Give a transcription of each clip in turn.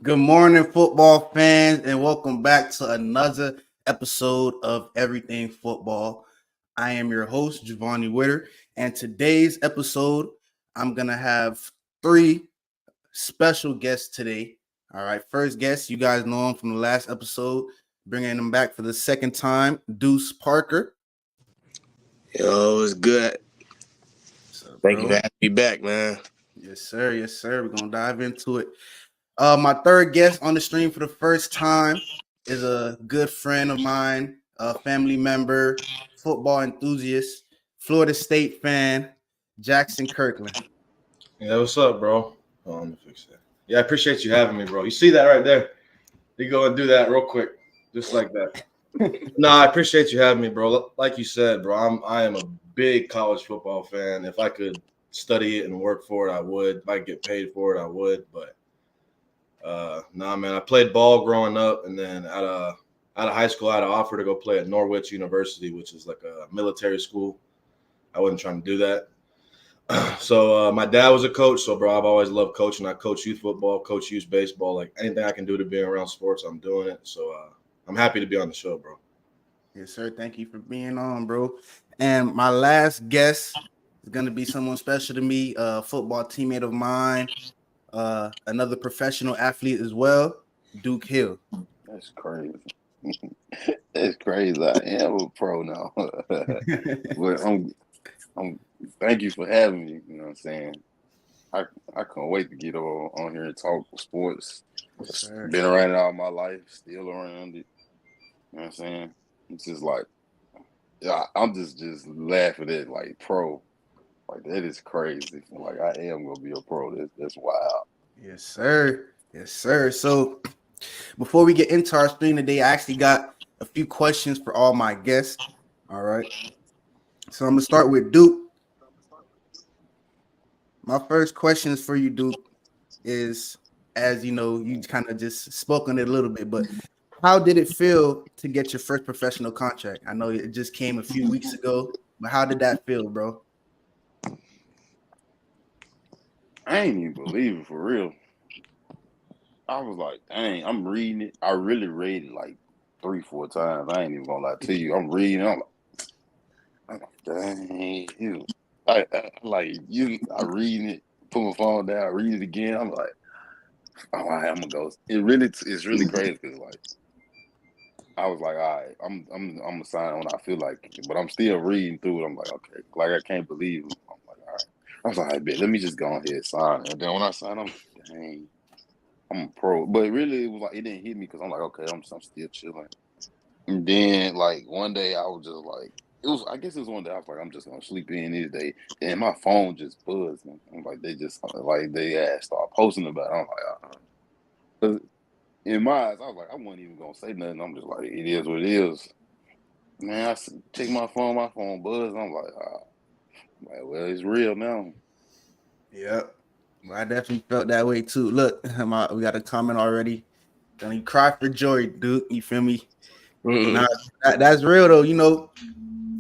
Good morning, football fans, and welcome back to another episode of Everything Football. I am your host, Giovanni Witter, and today's episode, I'm going to have three special guests today. All right, first guest, you guys know him from the last episode, bringing him back for the second time, Deuce Parker. Yo, it's good. Thank you for having me back, man. Yes, sir. Yes, sir. We're going to dive into it. My third guest on the stream for the first time is a good friend of mine, a family member, football enthusiast, Florida State fan, Jackson Kirkland. Yeah, what's up, bro? Let me fix that. Yeah, I appreciate you having me, bro. You see that right there? You go and do that real quick, just like that. No, I appreciate you having me, bro. Like you said, bro, I am a big college football fan. If I could study it and work for it, I would. If I could get paid for it, I would. But nah, man, I played ball growing up, and then out of high school, I had an offer to go play at Norwich University, which is like a military school. I wasn't trying to do that. So my dad was a coach, so bro, I've always loved coaching. I coach youth football, coach youth baseball. Like anything I can do to be around sports, I'm doing it. So I'm happy to be on the show, bro. Yes, sir. Thank you for being on, bro. And my last guest is gonna be someone special to me, a football teammate of mine, another professional athlete as well, Duke Hill. That's crazy. That's crazy. I am a pro now. But I'm thank you for having me. You know what I'm saying? I can't wait to get on here and talk sports. Yes, Been around it all my life, still around it. You know what I'm saying? It's just like I'm just laughing at like pro. Like that is crazy. Like I am gonna be a pro. That's wild. Yes, sir. Yes, sir. So before we get into our stream today, I actually got a few questions for all my guests. All right. So I'm gonna start with Duke. My first question is for you, Duke, is as you know, you kind of just spoke on it a little bit, but how did it feel to get your first professional contract? I know it just came a few weeks ago, but how did that feel, bro? I ain't even believe it for real. I was like, dang, I'm reading it. I really read it like 3-4 times. I ain't even gonna lie to you. I'm reading. I'm like dang, I reading it, put my phone down, I read it again. I'm like, all right, I'm gonna go. It's really crazy because like I was like, all right, I'm gonna sign when I feel like it, but I'm still reading through it. I'm like, okay, like I can't believe it. I'm like, all right. I was like, I bet, let me just go ahead and sign it. And then when I signed, I'm like, dang, I'm a pro. But really, it was like it didn't hit me because I'm like, okay, I'm still chilling. And then like one day, I was just like, I guess it was one day I was like, I'm just gonna sleep in this day, and my phone just buzzed. And I'm like, they start posting about it. I'm like, because in my eyes, I was like, I wasn't even gonna say nothing. I'm just like, it is what it is. Man, check my phone buzzed. I'm like, well, it's real now. Yep. Well, I definitely felt that way too. Look, we got a comment already. Don't you cry for joy, Duke. You feel me? Nah, that's real though. You know,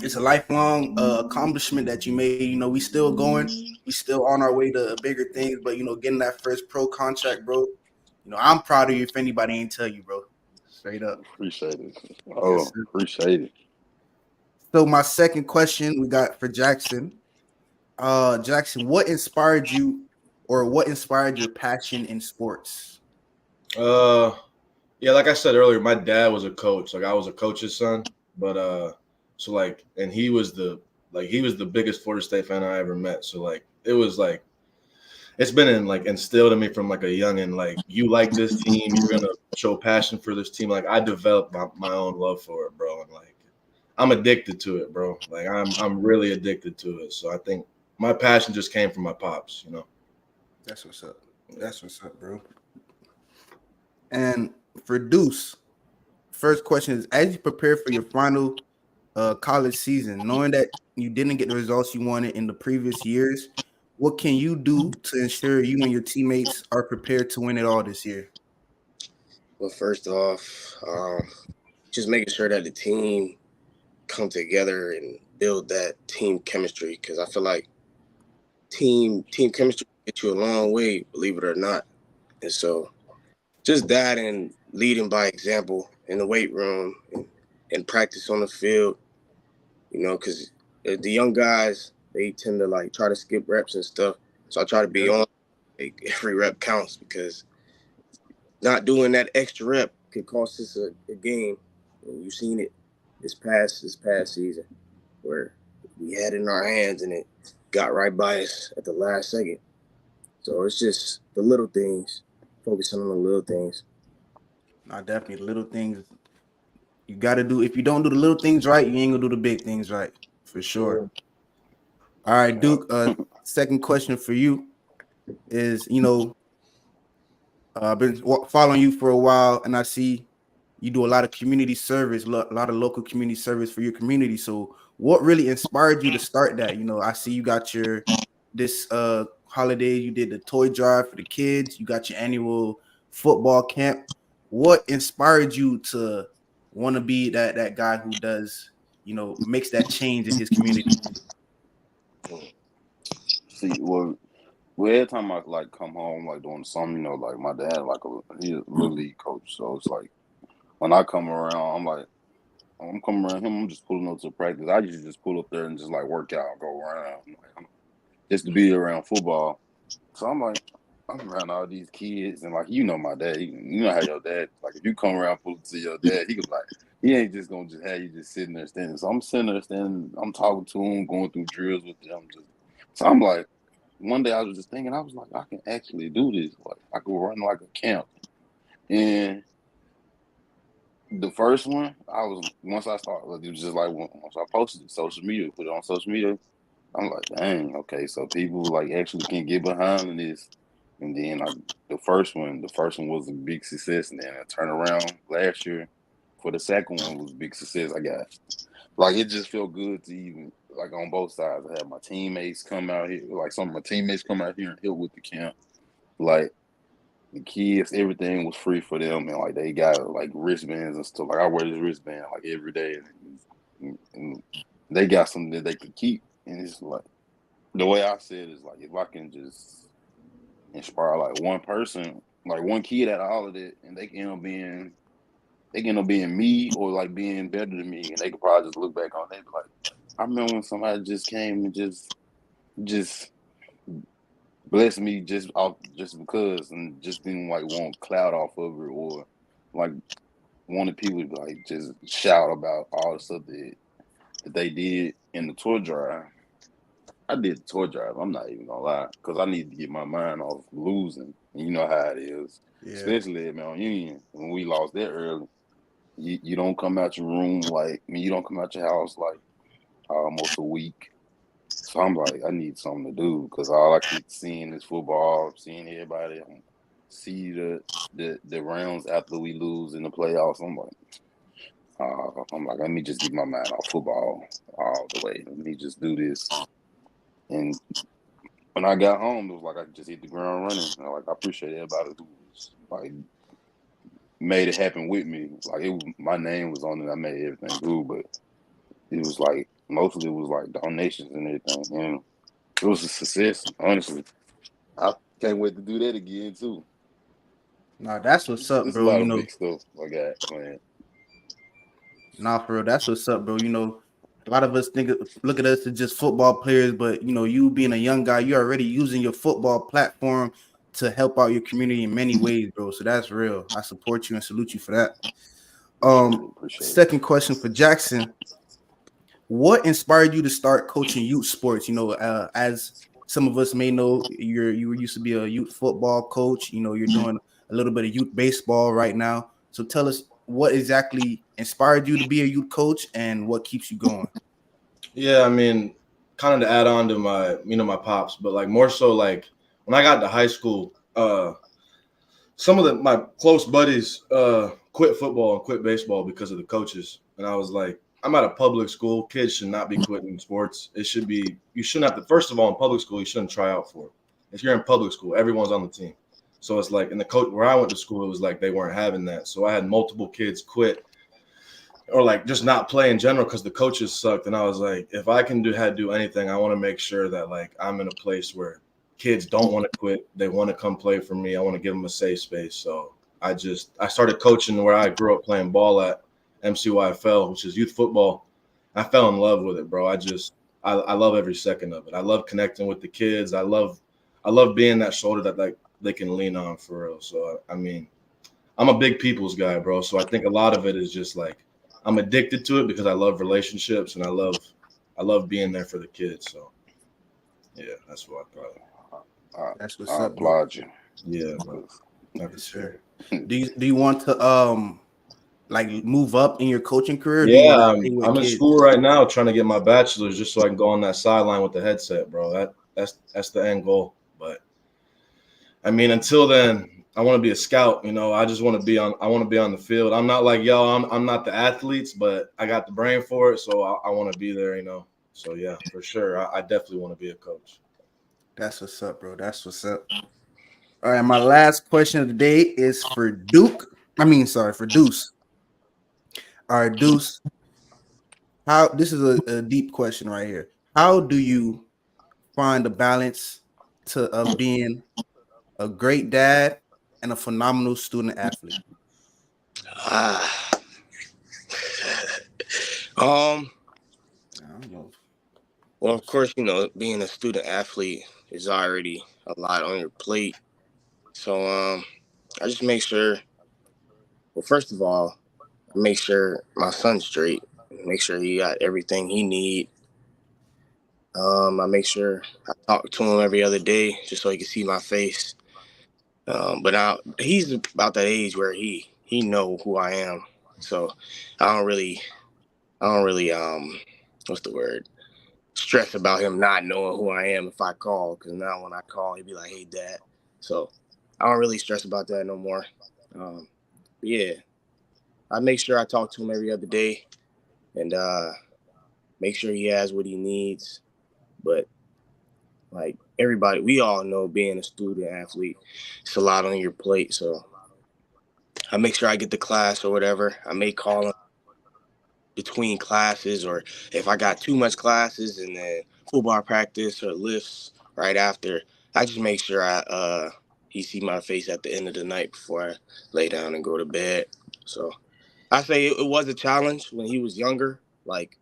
it's a lifelong accomplishment that you made. You know, we still going. We still on our way to bigger things. But, you know, getting that first pro contract, bro, you know, I'm proud of you if anybody ain't tell you, bro. Straight up. Appreciate it. Oh, yes, appreciate it. So my second question we got for Jackson. Jackson, what inspired you or what inspired your passion in sports? Yeah, like I said earlier, my dad was a coach. Like I was a coach's son, but so like, and he was the biggest Florida State fan I ever met. So like, it was like, it's been instilled in me from like a youngin'. Like you like this team, you're gonna show passion for this team. Like I developed my own love for it, bro, and like I'm addicted to it, bro. Like I'm really addicted to it. So I think my passion just came from my pops, you know. That's what's up. That's what's up, bro. And for Deuce, first question is: as you prepare for your final college season, knowing that you didn't get the results you wanted in the previous years, what can you do to ensure you and your teammates are prepared to win it all this year? Well, first off, just making sure that the team come together and build that team chemistry, because I feel like team chemistry gets you a long way, believe it or not. And so just that and leading by example in the weight room and practice on the field, because the young guys, they tend to like try to skip reps and stuff. So I try to be on, like, every rep counts, because not doing that extra rep could cost us a game. And you've seen it this past season where we had it in our hands and it got right by us at the last second. So it's just the little things, focusing on the little things. Nah, definitely the little things you got to do. If you don't do the little things right, you ain't gonna do the big things right, for sure. All right, Duke. Second question for you is, I've been following you for a while, and I see you do a lot of community service, a lot of local community service for your community. So, what really inspired you to start that? I see you got this holiday. You did the toy drive for the kids. You got your annual football camp. What inspired you to want to be that guy who does, makes that change in his community? See, well, every time I like come home, like during the summer, like my dad, he's a little league coach, so it's like when I come around, I'm coming around him. I'm just pulling up to practice. I usually just pull up there and just like work out, go around, just to be around football. So I'm around all these kids, and like my dad. You know how your dad, like, if you come around pull up to your dad, he ain't just gonna just have you just sitting there standing. So I'm sitting there standing. I'm talking to him, going through drills with them. So I'm like, one day I was just thinking, I was like, I can actually do this. Like, I could run like a camp. And the first one, once I started, it was just like, once I posted it, social media, put it on social media, I'm like, dang, okay, so people like actually can get behind this. And then the first one was a big success. And then I turned around last year for the second one was a big success. I got, like, it just felt good to even, like, on both sides. I had my teammates come out here, like some of my teammates come out here and help with the camp. Like, the kids, everything was free for them, and like they got like wristbands and stuff. Like, I wear this wristband like every day, and they got something that they could keep. And it's like, the way I said is like, if I can just inspire like one person, like one kid out of all of that, and they can end up being me or like being better than me, and they could probably just look back on it and be like, I remember when somebody just came and just bless me just because, and just didn't like want cloud off of it, or like wanted people to like just shout about all the stuff that they did in the tour drive. I did the tour drive. I'm not even gonna lie, because I need to get my mind off losing. And you know how it is, especially at Mount Union when we lost that early. You don't come out your room you don't come out your house like almost a week. So I'm like, I need something to do, because all I keep seeing is football, seeing everybody see the rounds after we lose in the playoffs. I'm like, let me just get my mind off football all the way. Let me just do this. And when I got home, it was like I just hit the ground running. And I appreciate everybody who was like made it happen with me. Like, my name was on it. I made everything do, but it was like mostly it was like donations and everything. And it was a success, honestly. I can't wait to do that again too. Nah, that's what's up, There's a bro. lot of big stuff I got planned. Nah, for real, that's what's up, bro. A lot of us look at us as just football players, but you being a young guy, you're already using your football platform to help out your community in many ways, bro. So that's real. I support you and salute you for that. Appreciate it. Second question for Jackson: what inspired you to start coaching youth sports? As some of us may know, you used to be a youth football coach. You're doing a little bit of youth baseball right now. So tell us what exactly inspired you to be a youth coach and what keeps you going. Yeah, I mean, kind of to add on to my pops, but like more so like when I got to high school, some of my close buddies quit football and quit baseball because of the coaches. And I was like, I'm at a public school. Kids should not be quitting sports. You shouldn't have to, first of all, in public school, you shouldn't try out for it. If you're in public school, everyone's on the team. So it's like, in the coach where I went to school, it was like they weren't having that. So I had multiple kids quit or like just not play in general because the coaches sucked. And I was like, if I can do anything, I want to make sure that like I'm in a place where kids don't want to quit. They want to come play for me. I want to give them a safe space. So I started coaching where I grew up playing ball at MCYFL, which is youth football. I fell in love with it, bro. I love every second of it. I love connecting with the kids. I love being that shoulder that like they can lean on for real. So I mean, I'm a big people's guy, bro. So I think a lot of it is just like I'm addicted to it because I love relationships and I love being there for the kids. So yeah, that's what I probably. That's what's I up, bro. applaud you. Yeah, bro. Yes, sir. Do you want to like move up in your coaching career? Or do you Yeah, want to stay with I'm in kids? school right now trying to get my bachelor's just so I can go on that sideline with the headset, bro. That's the end goal. But I mean, until then, I want to be a scout. You know, I just want to be on. I want to be on the field. I'm not like I'm not the athletes, but I got the brain for it. So I want to be there. You know. So yeah, for sure, I definitely want to be a coach. That's what's up, bro. That's what's up. All right, my last question of the day is for Duke. For Deuce. All right, Deuce. This is a deep question right here. How do you find the balance of being a great dad and a phenomenal student athlete? Ah. I don't know. Well, of course, you know, being a student athlete is already a lot on your plate. So I just make sure. Well, first of all, I make sure my son's straight. Make sure he got everything he need. I make sure I talk to him every other day just so he can see my face. But now he's about that age where he know who I am. So I don't really what's the word? Stress about him not knowing who I am if I call, because now when I call, he'd be like, "Hey, Dad." So I don't really stress about that no more. Yeah, I make sure I talk to him every other day and make sure he has what he needs. But like everybody, we all know being a student athlete, it's a lot on your plate. So I make sure I get to class or whatever. I may call him between classes, or if I got too much classes and then football practice or lifts right after, I just make sure he see my face at the end of the night before I lay down and go to bed. So I say it was a challenge when he was younger, like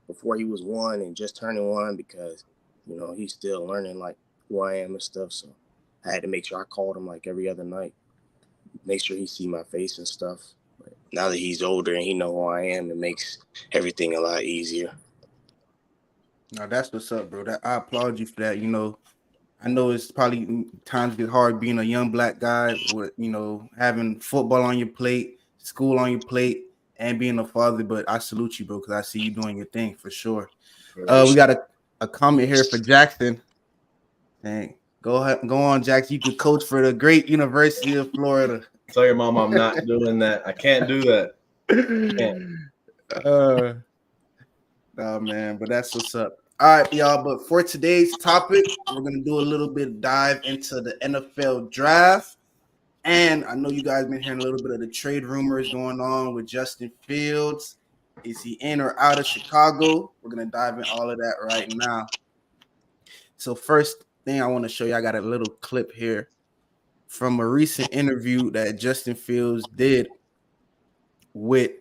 before he was 1 and just turning 1, because you know he's still learning like who I am and stuff. So I had to make sure I called him like every other night, make sure he see my face and stuff. But now that he's older and he know who I am, it makes everything a lot easier. Now that's what's up, bro. I applaud you for that. You know, I know it's probably times get hard being a young black guy with, you know, having football on your plate, school on your plate, and being a father. But I salute you, bro, because I see you doing your thing for sure. We got a comment here for Jackson. Dang. Go ahead, go on, Jackson. You could coach for the great University of Florida. Tell your mom I'm not doing that. I can't do that. Oh man, but that's what's up. All right, y'all. But for today's topic, we're gonna do a little bit of dive into the NFL draft. And I know you guys been hearing a little bit of the trade rumors going on with Justin Fields. Is he in or out of Chicago? We're gonna dive in all of that right now. So first thing I want to show you, I got a little clip here from a recent interview that Justin Fields did with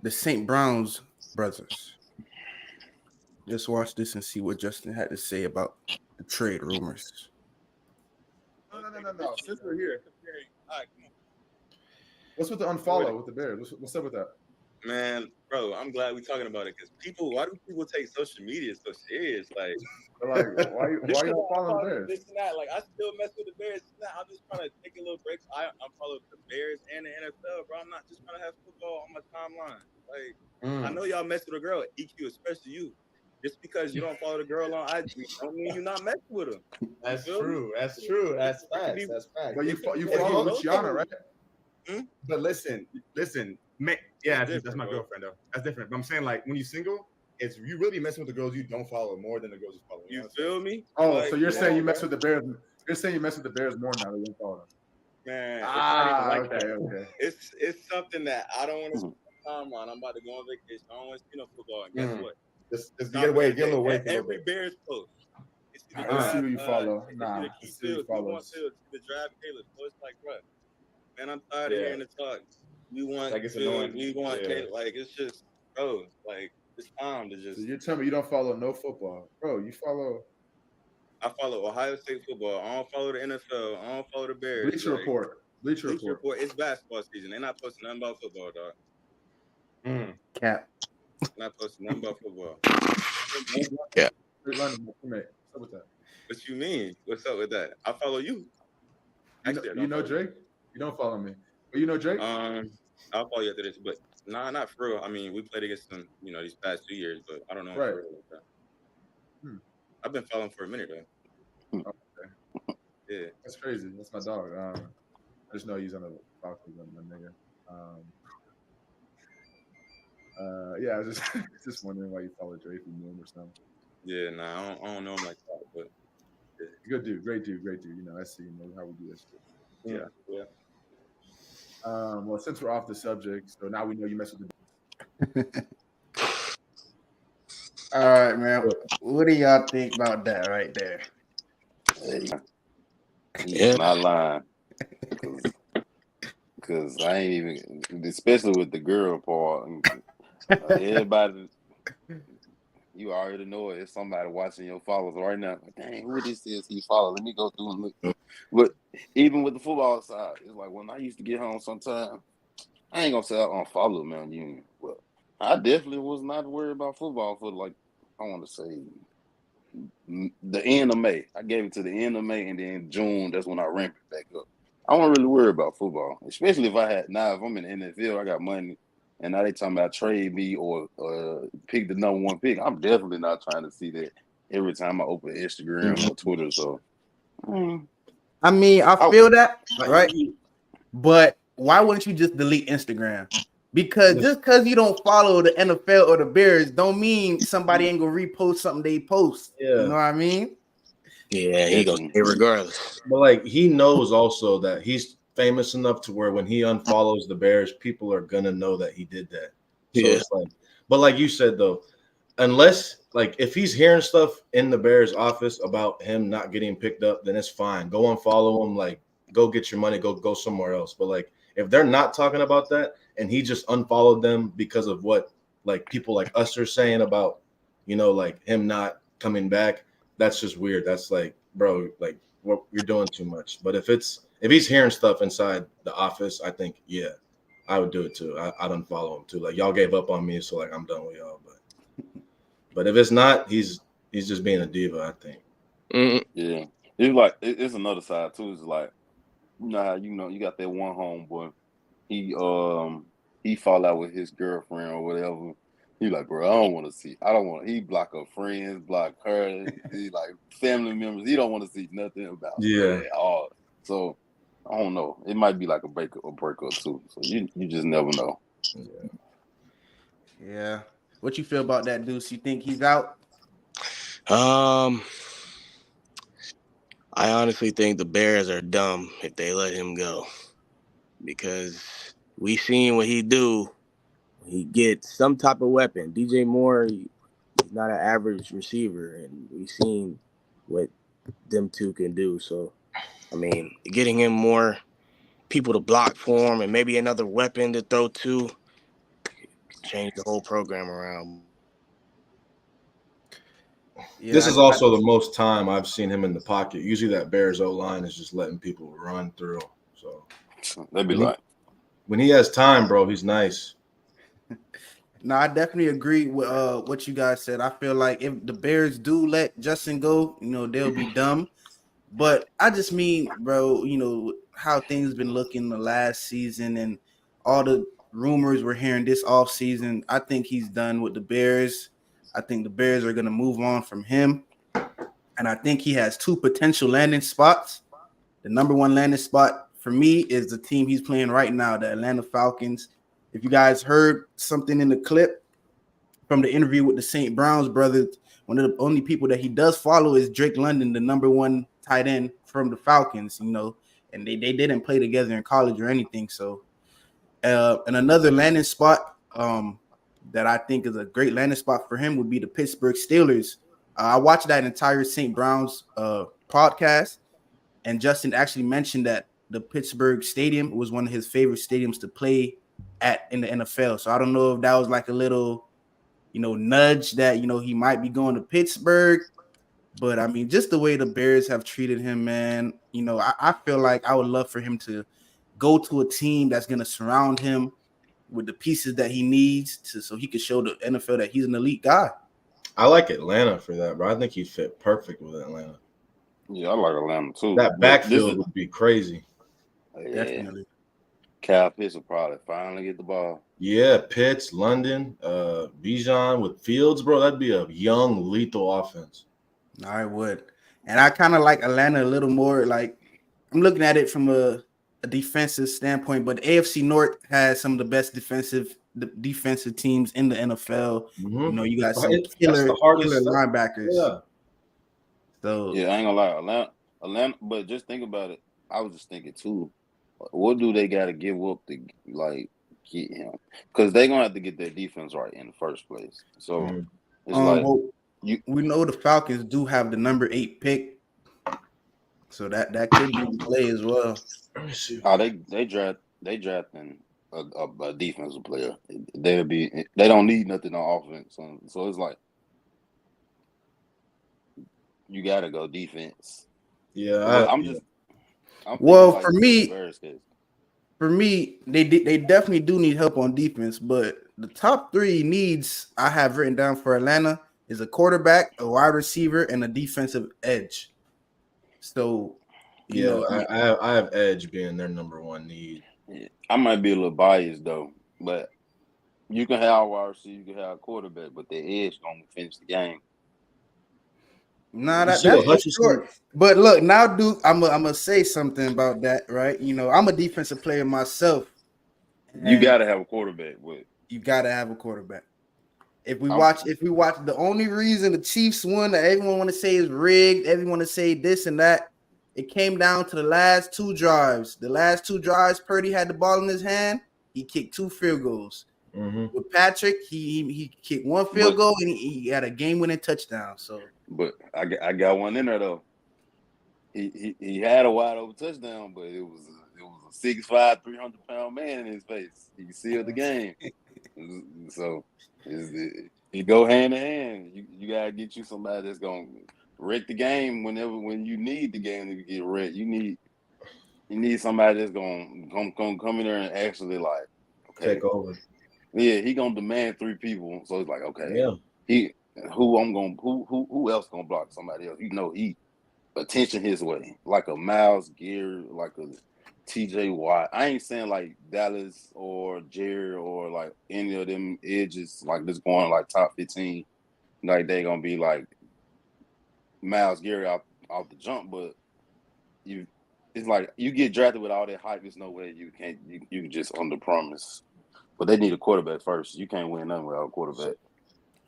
the St. Brown's brothers. Just watch this and see what Justin had to say about the trade rumors. No. Since we're here, all right, come on. What's with the unfollow with the Bears? What's up with that? Man, bro, I'm glad we're talking about it because why do people take social media so serious? Like why you following the Bears? This and that. Like, I still mess with the Bears. I'm just trying to take a little break. I follow the Bears and the NFL, bro. I'm not just trying to have football on my timeline. Like, I know y'all mess with a girl, EQ, especially you. Just because you don't follow the girl on IG don't mean you're not messing with her. That's true. That's facts. That's facts. But you follow Luciana, right? But listen. Man, yeah, that's my girlfriend though. That's different. But I'm saying, like, when you're single, it's you really messing with the girls you don't follow more than the girls you follow. You feel me? Oh, like, so you're saying you mess with the Bears? You're saying you mess with the Bears more now than you follow them? Man, it's not even like that. Okay. It's something that I don't want to spend time on. I'm about to go on vacation. I don't want to see no football. And guess what? Just get away, get a little away. Every Bears post. I see who you follow. Nah, I see who you follow. The draft Taylor. So it's like, bro. man. I'm tired of hearing the talk. We want Like, it's Phil, annoying. we want Kate. Like, it's just, bro, like, it's time to just. So you're telling me you don't follow no football, bro? You follow? I follow Ohio State football. I don't follow the NFL. I don't follow the Bears. Bleacher Report. Bleacher Report. It's basketball season. They're not posting nothing about football, dog. Cap. Not posting nothing about football. Yeah. What's up with that? What you mean? What's up with that? I follow you. Actually, You know Drake? You don't follow me, but you know Drake? I'll follow you after this, but not for real. I mean, we played against them, these past 2 years, but I don't know for real like that. I've been following for a minute though. Okay. Yeah, that's crazy. That's my dog. I just know he's on the Falcons, my nigga. Yeah, I was just wondering why you follow Drake and him or something. Yeah, I don't know him like that, but yeah. Good dude, great dude. You know, I see how we do this. Yeah. Well, since we're off the subject, so now we know you mess with the. All right, man. What do y'all think about that right there? He's not lying. Because I ain't even, especially with the girl part. Everybody, you already know it. It's somebody watching your followers right now. Like, dang, who this is he follow? Let me go through and look. But even with the football side, it's like when I used to get home sometime, I ain't gonna say I unfollow Man Union. But I definitely was not worried about football for I want to say the end of May. I gave it to the end of May, and then June, that's when I ramped it back up. I wasn't really worried about football, especially if I'm in the NFL, I got money, and now they talking about trade me or pick the number one pick. I'm definitely not trying to see that every time I open Instagram or Twitter. So, I mean, I feel that, right? But why wouldn't you just delete Instagram? Because just because you don't follow the NFL or the Bears don't mean somebody ain't gonna repost something they post. Yeah. You know what I mean? Yeah, he gonna say regardless. But like he knows also that he's famous enough to where when he unfollows the Bears, people are gonna know that he did that. So it's like, but like you said though, unless like if he's hearing stuff in the Bears office about him not getting picked up, then it's fine. Go unfollow him, like go get your money, go somewhere else. But like if they're not talking about that and he just unfollowed them because of what like people like us are saying about, like him not coming back, that's just weird. That's like, bro, like what you're doing too much. But if he's hearing stuff inside the office, I think, yeah, I would do it too. I'd unfollow him too. Like y'all gave up on me, so like I'm done with y'all. But if it's not, he's just being a diva, I think. Yeah, it's like it's another side too. It's like you got that one homeboy. He fall out with his girlfriend or whatever. He like, bro, I don't want. He block her friends, block her. He like family members. He don't want to see nothing about her at all. So I don't know. It might be like a breakup too. So you just never know. Yeah. What you feel about that, Deuce? You think he's out? I honestly think the Bears are dumb if they let him go, because we seen what he do. He gets some type of weapon. DJ Moore, he's not an average receiver, and we've seen what them two can do. So, I mean, getting him more people to block for him and maybe another weapon to throw to change the whole program around. Yeah, this is also the most time I've seen him in the pocket. Usually that Bears O-line is just letting people run through. So they'd be like, when he has time, bro, he's nice. No, I definitely agree with what you guys said. I feel like if the Bears do let Justin go, they'll be dumb. But I just mean, bro, how things been looking the last season and all the rumors we're hearing this offseason. I think he's done with the Bears. I think the Bears are going to move on from him. And I think he has two potential landing spots. The number one landing spot for me is the team he's playing right now, the Atlanta Falcons. If you guys heard something in the clip from the interview with the St. Brown's brothers, one of the only people that he does follow is Drake London, the number one tight end from the Falcons, and they didn't play together in college or anything. So, and another landing spot that I think is a great landing spot for him would be the Pittsburgh Steelers. I watched that entire St. Brown's podcast, and Justin actually mentioned that the Pittsburgh stadium. It was one of his favorite stadiums to play at in the NFL. So I don't know if that was like a little, nudge that, he might be going to Pittsburgh. But I mean, just the way the Bears have treated him, man, I feel like I would love for him to go to a team that's going to surround him with the pieces that he needs so he can show the NFL that he's an elite guy. I like Atlanta for that, bro. I think he fit perfect with Atlanta. Yeah, I like Atlanta too. That backfield would be crazy. Yeah. Definitely. Cal Pitts will probably finally get the ball. Yeah, Pitts, London, Bijan with Fields, bro. That'd be a young, lethal offense. I would. And I kind of like Atlanta a little more. Like, I'm looking at it from a defensive standpoint, but the AFC North has some of the best defensive teams in the NFL. Mm-hmm. You got some killer linebackers. Yeah. So yeah, I ain't gonna lie, Atlanta. But just think about it. I was just thinking too. What do they got to give up to get him? Because they're gonna have to get their defense right in the first place. So it's we know the Falcons do have the number 8 pick, so that could be the play as well. They drafting a defensive player. They don't need nothing on offense. So it's like you gotta go defense. Yeah, for me, they definitely do need help on defense, but the top 3 needs I have written down for Atlanta is a quarterback, a wide receiver, and a defensive edge. So, I have edge being their number 1 need. Yeah, I might be a little biased though, but you can have a wide receiver, you can have a quarterback, but the edge gonna finish the game. Nah, that's for sure. But look, now, Duke, I'm gonna say something about that, right? I'm a defensive player myself. You gotta have a quarterback. You gotta have a quarterback. If we watch, the only reason the Chiefs won that everyone want to say is rigged, everyone want to say this and that, it came down to the last 2 drives. The last 2 drives, Purdy had the ball in his hand. He kicked 2 field goals. Mm-hmm. With Patrick, he kicked 1 field goal and he had a game-winning touchdown. So, but I got one in there though. He had a wide open touchdown, but it was a 6'5", 300-pound man in his face. He sealed the game. So it go hand in hand. You gotta get you somebody that's gonna wreck the game when you need the game to get wrecked. You need somebody that's gonna come in there and actually take over. Yeah, he gonna demand 3 people. So it's like, okay, yeah. Who else gonna block somebody else? He attention his way, like a Myles Garrett, like a TJ Watt. I ain't saying like Dallas or Jerry or like any of them edges like this going like top 15. Like they gonna be like Myles Garrett out the jump, but it's like you get drafted with all that hype. There's no way you can just under promise. But they need a quarterback first. You can't win nothing without a quarterback.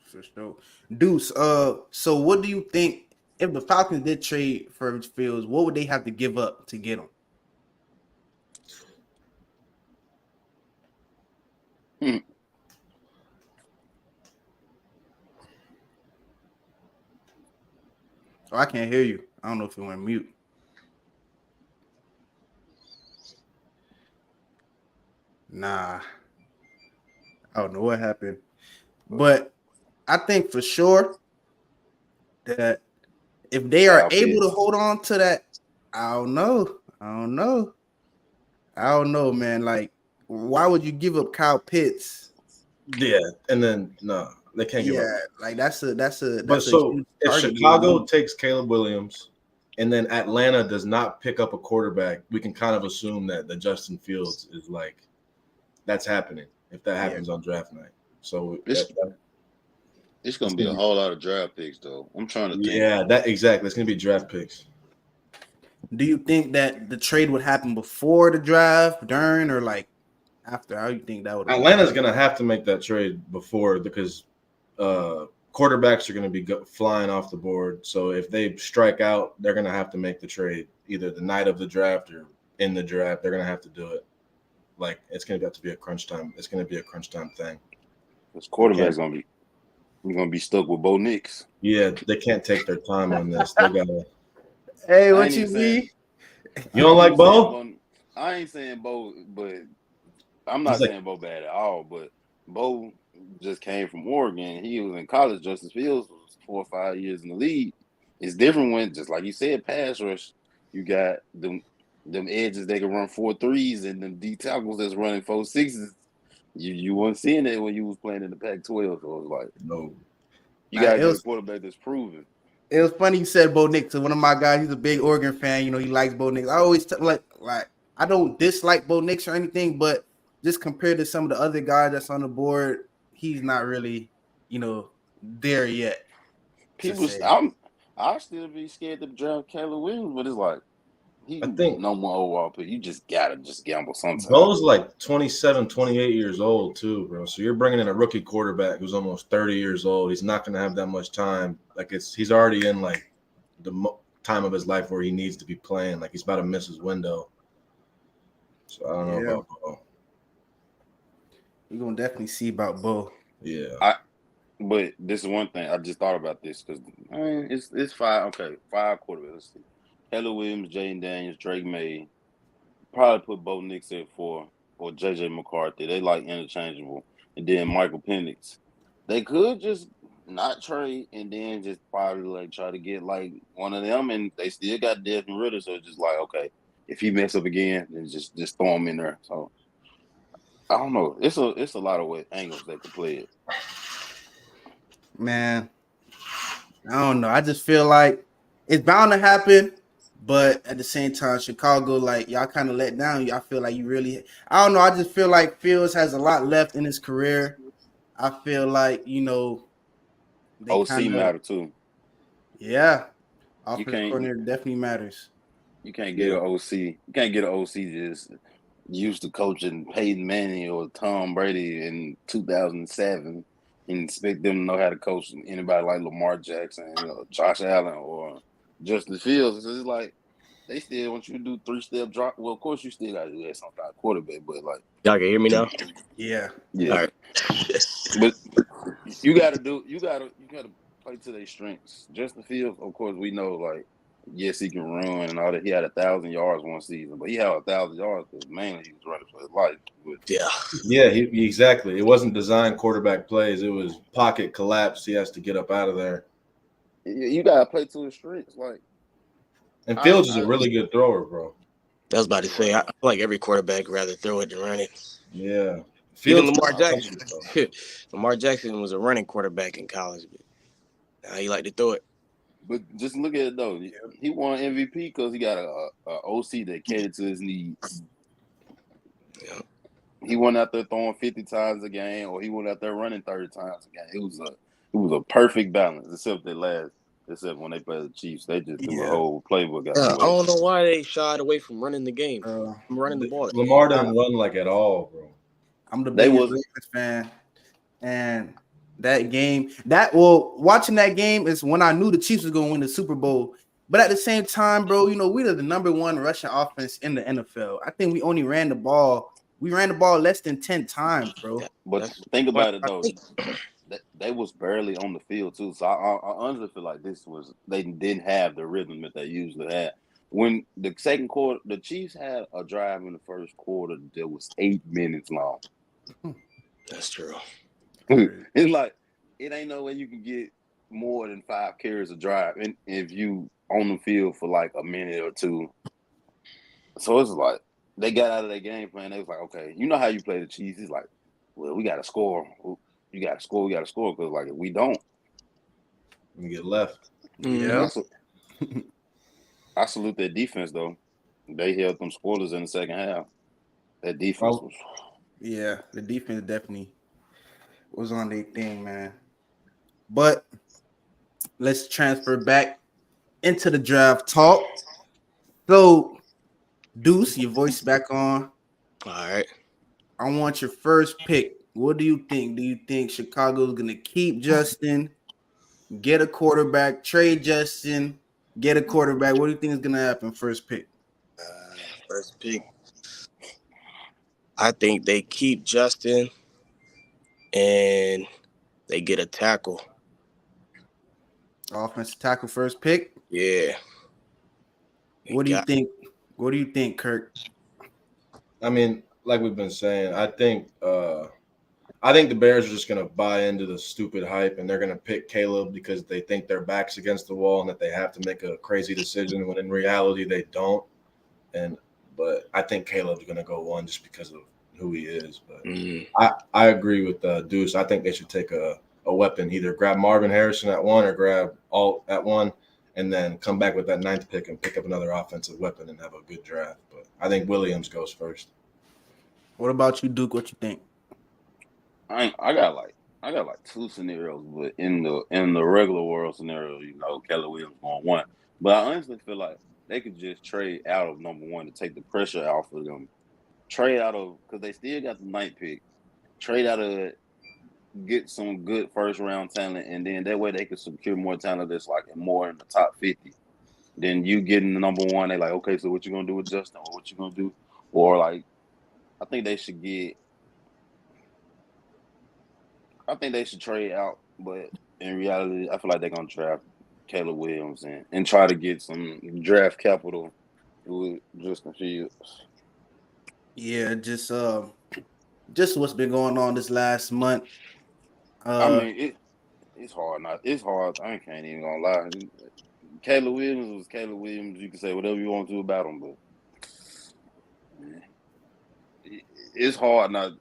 For sure. Deuce, so what do you think if the Falcons did trade for Fields, what would they have to give up to get him? Oh, I can't hear you. I don't know if you went mute. Nah. I don't know what happened. But I think for sure that if they are able to hold on to that, I don't know, man. Like, why would you give up Kyle Pitts? Yeah, and then no, they can't give up. Yeah, like that's a. But so if Chicago takes Caleb Williams, and then Atlanta does not pick up a quarterback, we can kind of assume that the Justin Fields is like that's happening if that happens on draft night. So it's going to be a whole lot of draft picks, though. I'm trying to think. Yeah, exactly. It's going to be draft picks. Do you think that the trade would happen before the draft, during, or like after? How do you think that would happen? Atlanta's going to have to make that trade before because quarterbacks are going to be flying off the board. So if they strike out, they're going to have to make the trade either the night of the draft or in the draft. They're going to have to do it. Like, it's going to have to be a crunch time. It's going to be a crunch time thing. This quarterback's going to be stuck with Bo Nix. Yeah, they can't take their time on this. They got to. Hey, what you mean? You don't like Bo? I ain't saying Bo, but I'm not saying Bo bad at all. But Bo just came from Oregon. He was in college. Justice Fields was 4 or 5 years in the league. It's different when, just like you said, pass rush. You got them edges they can run 4.3s and them D tackles that's running 4.6s. You weren't seeing that when you was playing in the Pac-12. So it was like, no, you gotta get a quarterback that's proven. It was funny you said Bo Nix. So one of my guys, he's a big Oregon fan. You know, he likes Bo Nix. I always like I don't dislike Bo Nix or anything, but just compared to some of the other guys that's on the board, he's not really, there yet. I'll still be scared to draft Caleb Williams, but it's like he I think no more overall pick. You just gotta gamble sometimes. Bo's like 27, 28 years old too, bro. So you're bringing in a rookie quarterback who's almost 30 years old. He's not going to have that much time. Like he's already in like the time of his life where he needs to be playing. Like he's about to miss his window. So I don't know about Bo. You're gonna definitely see about Bo. Yeah. But this is one thing I just thought about this because it's five quarterbacks. Let's see. Caleb Williams, Jaden Daniels, Drake May. Probably put Bo Nix at 4 or JJ McCarthy. They like interchangeable. And then Michael Penix. They could just not trade and then just probably like try to get like one of them, and they still got Desmond Ritter. So it's just like, okay, if he mess up again, then just throw him in there. So I don't know. It's a lot of angles they could play it. Man, I don't know. I just feel like it's bound to happen, but at the same time, Chicago, like y'all kind of let down. Y'all feel like I don't know. I just feel like Fields has a lot left in his career. I feel like OC matter too. Yeah, offensive coordinator definitely matters. You can't get an OC. You can't get an OC just used to coaching Peyton Manning or Tom Brady in 2007 and expect them to know how to coach anybody like Lamar Jackson, Josh Allen or Justin Fields. It's like they still want you to do 3-step drop. Well, of course you still got to do that sometimes quarterback, but like y'all can hear me now. Yeah. All right. But you gotta play to their strengths. Justin Fields, of course, we know like yes he can run and all that. He had 1,000 yards one season, but he had 1,000 yards because mainly he was running for his life. Yeah, exactly. It wasn't designed quarterback plays. It was pocket collapse. He has to get up out of there. You gotta play to his strengths, like. And Fields is a really good thrower, bro. I was about to say, I feel like every quarterback rather throw it than run it. Yeah. Even Lamar Jackson. Lamar Jackson was a running quarterback in college, but now he like to throw it. But just look at it though. He won MVP because he got a OC that catered to his needs. Yeah. He went out there throwing 50 times a game, or he went out there running 30 times a game. It was a perfect balance, except when they played the Chiefs, they just threw the whole playbook out. I don't know why they shied away from running the game. From running the ball. Lamar doesn't run like at all, bro. I'm the biggest Ravens fan, and watching that game is when I knew the Chiefs was going to win the Super Bowl. But at the same time, bro, we are the number 1 rushing offense in the NFL. I think we only ran the ball. We ran the ball less than 10 times, bro. But think about it though. They was barely on the field too, so I honestly feel like they didn't have the rhythm that they usually had. When the second quarter, the Chiefs had a drive in the first quarter that was 8 minutes long. That's true. It's like it ain't no way you can get more than 5 carries a drive, and if you on the field for like a minute or two. So it's like they got out of their game plan. They was like, okay, you know how you play the Chiefs? It's like, well, we got to score. You got to score. We got to score because, like, if we don't, we get left. Yeah. I salute their defense though. They held them scoreless in the second half. That defense was. Yeah, the defense definitely was on their thing, man. But let's transfer back into the draft talk. So, Deuce, your voice back on. All right. I want your first pick. What do you think? Do you think Chicago's going to keep Justin, get a quarterback, trade Justin, get a quarterback? What do you think is going to happen first pick? First pick. I think they keep Justin and they get a tackle. Offensive tackle first pick? Yeah. What do you think? What do you think, Kirk? I mean, like we've been saying, I think the Bears are just going to buy into the stupid hype, and they're going to pick Caleb because they think their back's against the wall and that they have to make a crazy decision when in reality they don't. But I think Caleb's going to go 1 just because of who he is. But I agree with Deuce. I think they should take a weapon, either grab Marvin Harrison at 1 or grab Alt at 1, and then come back with that 9th pick and pick up another offensive weapon and have a good draft. But I think Williams goes first. What about you, Duke? What you think? I got like 2 scenarios, but in the regular world scenario, Kelly Williams going 1. But I honestly feel like they could just trade out of number 1 to take the pressure off of them. Trade out of, because they still got the 9th pick. Trade out of it, get some good first round talent, and then that way they could secure more talent that's like more in the top 50. Then you getting the number 1, they like, okay, so what you gonna do with Justin, or what you gonna do? Or like, I think they should trade out, but in reality, I feel like they're gonna draft Caleb Williams and try to get some draft capital with Justin Fields. Yeah, just what's been going on this last month. I mean, it's hard. It's hard. I can't even gonna lie. Caleb Williams was Caleb Williams. You can say whatever you want to about him, but it's hard. Not.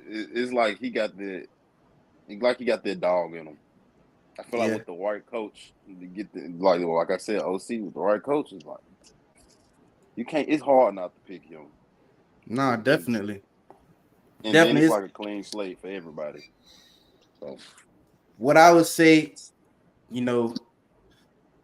It's like he got that dog in him. I feel like with the right coach, to get like I said, OC with the right coach is like you can't. It's hard not to pick him. Nah, definitely. And then it's like a clean slate for everybody. So, what I would say,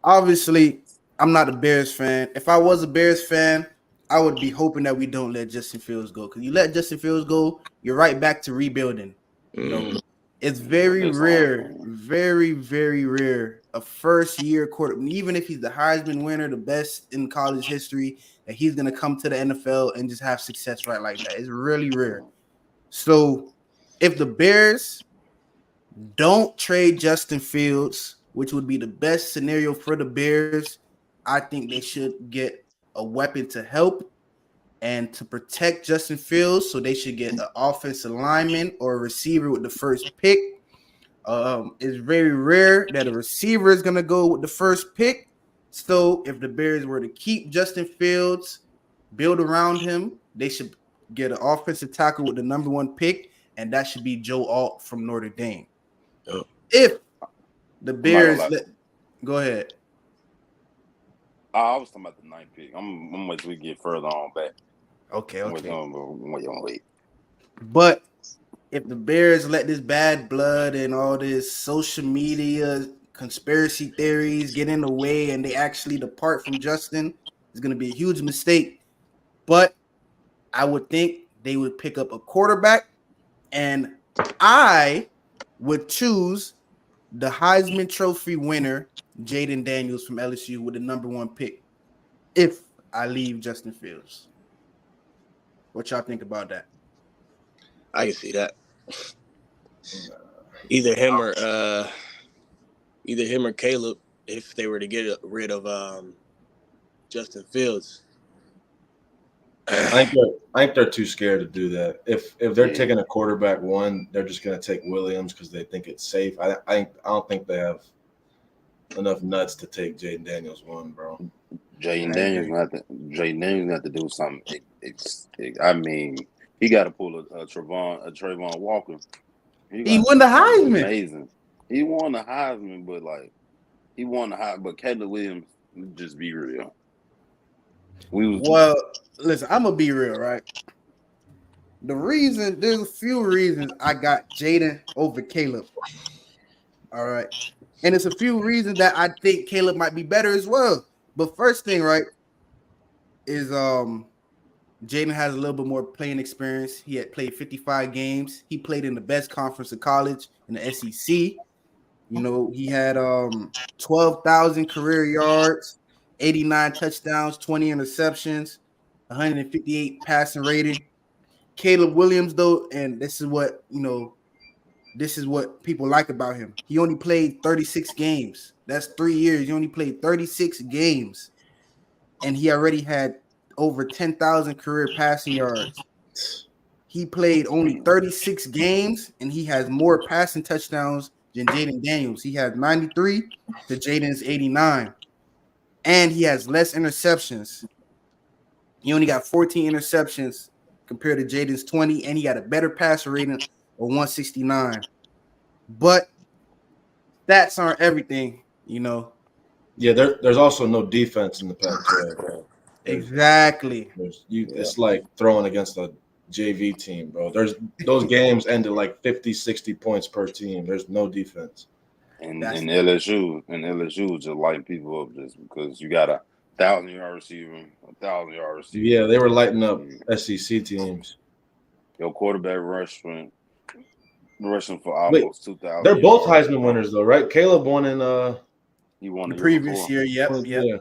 obviously, I'm not a Bears fan. If I was a Bears fan, I would be hoping that we don't let Justin Fields go. Because you let Justin Fields go, you're right back to rebuilding. It's very rare, very, very rare, a first-year quarterback, even if he's the Heisman winner, the best in college history, that he's going to come to the NFL and just have success right like that. It's really rare. So if the Bears don't trade Justin Fields, which would be the best scenario for the Bears, I think they should get a weapon to help and to protect Justin Fields. So they should get an offensive lineman or a receiver with the first pick. It's very rare that a receiver is going to go with the first pick. So if the Bears were to keep Justin Fields, build around him, they should get an offensive tackle with the number 1 pick, and that should be Joe Alt from Notre Dame. If the Bears go ahead. I was talking about the 9th pick. I'm gonna wait till we get further on back. Okay. Wait. But if the Bears let this bad blood and all this social media conspiracy theories get in the way and they actually depart from Justin, it's going to be a huge mistake. But I would think they would pick up a quarterback, and I would choose the Heisman Trophy winner, Jaden Daniels from LSU, with the number 1 pick if I leave Justin Fields. What y'all think about that? I can see that. Either him or Caleb, if they were to get rid of Justin Fields. I think they're too scared to do that. If they're taking a quarterback 1, they're just going to take Williams because they think it's safe. I don't think they have enough nuts to take Jaden Daniels 1, bro. Jaden Daniels got to do something. I mean, he got to pull a Trayvon Walker. He won the Heisman. Amazing. He won the Heisman, but Caleb Williams, just be real. Well, listen, I'm gonna be real, right? There's a few reasons I got Jaden over Caleb. All right. And it's a few reasons that I think Caleb might be better as well. But first thing, right, is Jaden has a little bit more playing experience. He had played 55 games. He played in the best conference of college in the SEC. He had 12,000 career yards, 89 touchdowns, 20 interceptions, 158 passing rating. Caleb Williams, though, and this is what people like about him. He only played 36 games. That's 3 years. He only played 36 games. And he already had over 10,000 career passing yards. He played only 36 games, and he has more passing touchdowns than Jaden Daniels. He has 93 to Jaden's 89. And he has less interceptions. He only got 14 interceptions compared to Jaden's 20, and he got a better passer rating of 169. But stats aren't everything, you know. Yeah, there's also no defense in the Pac-12. Exactly. It's like throwing against a JV team, bro. Those games ended like 50, 60 points per team. There's no defense. And LSU just lighting people up just because you got a 1,000-yard receiver, 1,000-yard receiver. Yeah, they were lighting up SEC teams. Your quarterback rushing for almost 2,000. They're both Heisman winners though, right? Caleb won in he won the previous year. Yep. Yeah.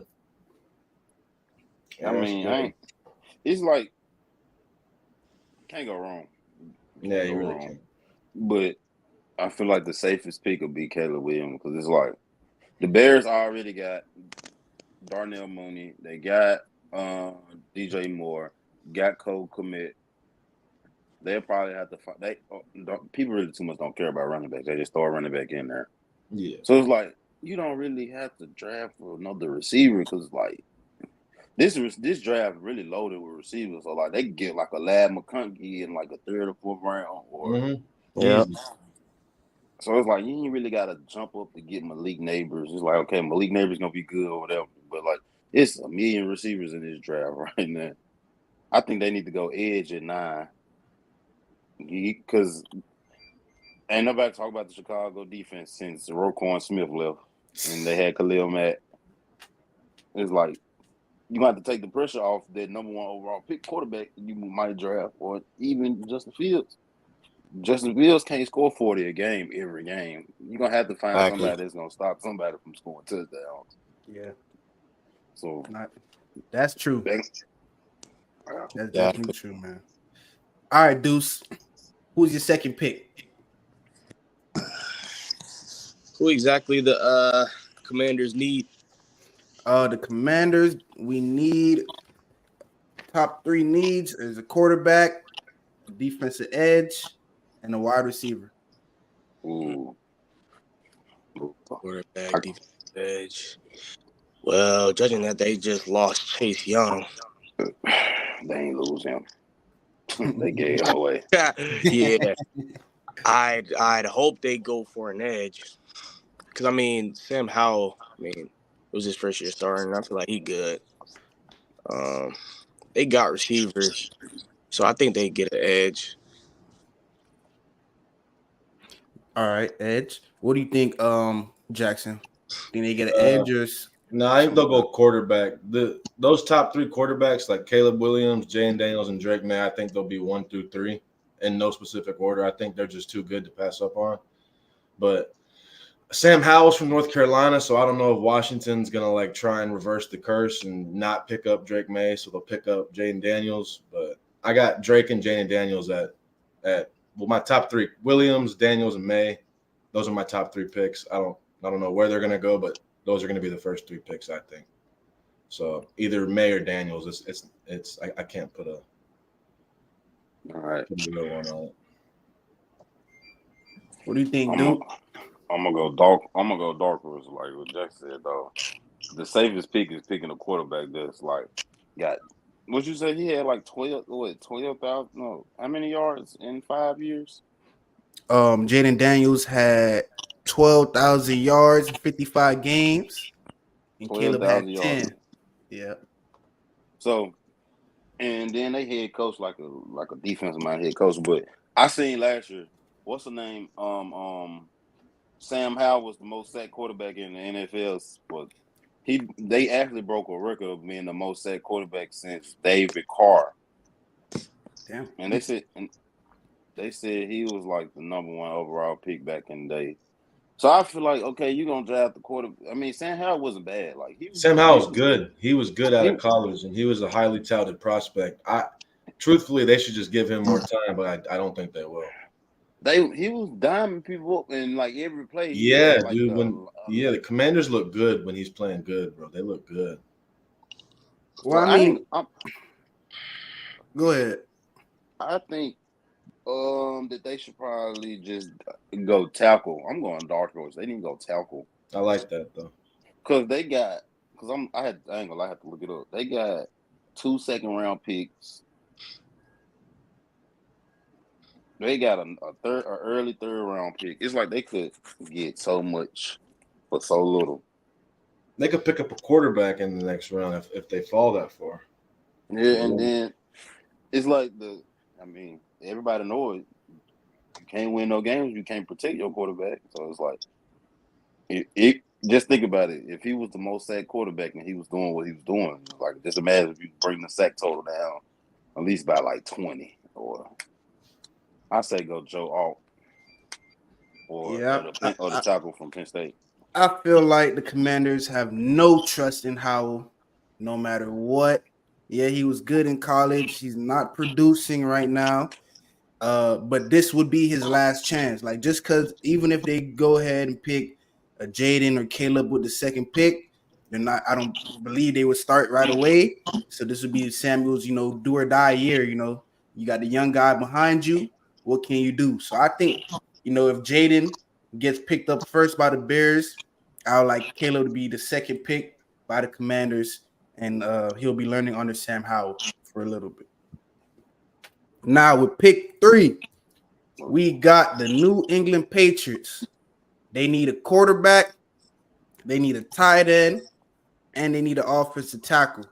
I mean, it's like can't go wrong. Yeah, you really can't. But I feel like the safest pick would be Caleb Williams because it's like the Bears already got Darnell Mooney. They got DJ Moore. Got Cole Kmet. They'll probably have to fight. People really too much don't care about running backs. They just throw a running back in there. Yeah. So it's like you don't really have to draft for another receiver because like this draft really loaded with receivers. So like they can get like a Lad McConkey in like a third or fourth round or yeah. So it's like you ain't really got to jump up to get Malik Neighbors. It's like okay, Malik Neighbors gonna be good or whatever. But like it's a million receivers in this draft right now. I think they need to go edge at 9. Because ain't nobody talk about the Chicago defense since Roquan Smith left and they had Khalil Mack. It's like you have to take the pressure off that number 1 overall pick quarterback you might draft, or even Justin Fields. Justin Fields can't score 40 a game every game. You're gonna have to find somebody that's gonna stop somebody from scoring touchdowns. Yeah. So that's true. That's Yeah. definitely true, man. All right, Deuce. Who's your second pick? Who exactly the Commanders need? The Commanders, we need top 3 needs is a quarterback, a defensive edge, and a wide receiver. Ooh. Quarterback, defensive edge. Well, judging that they just lost Chase Young. They ain't lose him. They gave him away. Yeah. I'd hope they go for an edge. Because, I mean, Sam Howell, it was his first year starting. I feel like he good. They got receivers. So I think they get an edge. All right, edge. What do you think, Jackson? Think they get an edge or? No, I think they'll go quarterback. Those top 3 quarterbacks like Caleb Williams, Jaden Daniels, and Drake May, I think they'll be 1 through 3 in no specific order. I think they're just too good to pass up on. But Sam Howell's from North Carolina, so I don't know if Washington's gonna like try and reverse the curse and not pick up Drake May, so they'll pick up Jaden Daniels. But I got Drake and Jaden Daniels at my top 3: Williams, Daniels, and May. Those are my top 3 picks. I don't know where they're gonna go, but those are going to be the first 3 picks, I think. So either May or Daniels. I can't put a all right. Put one on it. What do you think, Duke? I'm gonna go dark. I'm gonna go dark horse, like what Jack said though. The safest pick is picking a quarterback that's like got. What you say? He had like 12,000? No, how many yards in 5 years? Jaden Daniels had 12,000 yards in 55 games, and Caleb had 10. Yards. Yeah. So, and then they head coach like a defensive minded head coach. But I seen last year, what's the name? Sam Howell was the most sacked quarterback in the NFL. But they actually broke a record of being the most sacked quarterback since David Carr. Damn. And they said he was like the number 1 overall pick back in the day. So I feel like, okay, you're going to draft the quarterback. I mean, Sam Howell wasn't bad. Sam Howell's good. He was good out of college, and he was a highly touted prospect. Truthfully, they should just give him more time, but I don't think they will. He was diming people up in like every play. Yeah, dude. The Commanders look good when he's playing good, bro. They look good. Well, I mean, Go ahead. I think that they should probably just go tackle. I'm going dark horse. They didn't go tackle. I like that though. I ain't gonna lie, I have to look it up. They got 2 second-round picks. They got an early third-round pick. It's like they could get so much for so little. They could pick up a quarterback in the next round if they fall that far. Yeah, and then it's like everybody knows you can't win no games. You can't protect your quarterback. So it's like, just think about it. If he was the most sacked quarterback and he was doing what he was doing, like just imagine if you bring the sack total down at least by like 20, or I say go Joe Alt or the tackle from Penn State. I feel like the Commanders have no trust in Howell, no matter what. Yeah, he was good in college. He's not producing right now. But this would be his last chance. Like, just because even if they go ahead and pick a Jaden or Caleb with the second pick, they're not. I don't believe they would start right away. So this would be Samuel's, do or die year. You got the young guy behind you. What can you do? So I think, if Jaden gets picked up first by the Bears, I would like Caleb to be the second pick by the Commanders, and he'll be learning under Sam Howell for a little bit. Now with pick 3, we got the New England Patriots. They need a quarterback, they need a tight end, and they need an offensive tackle.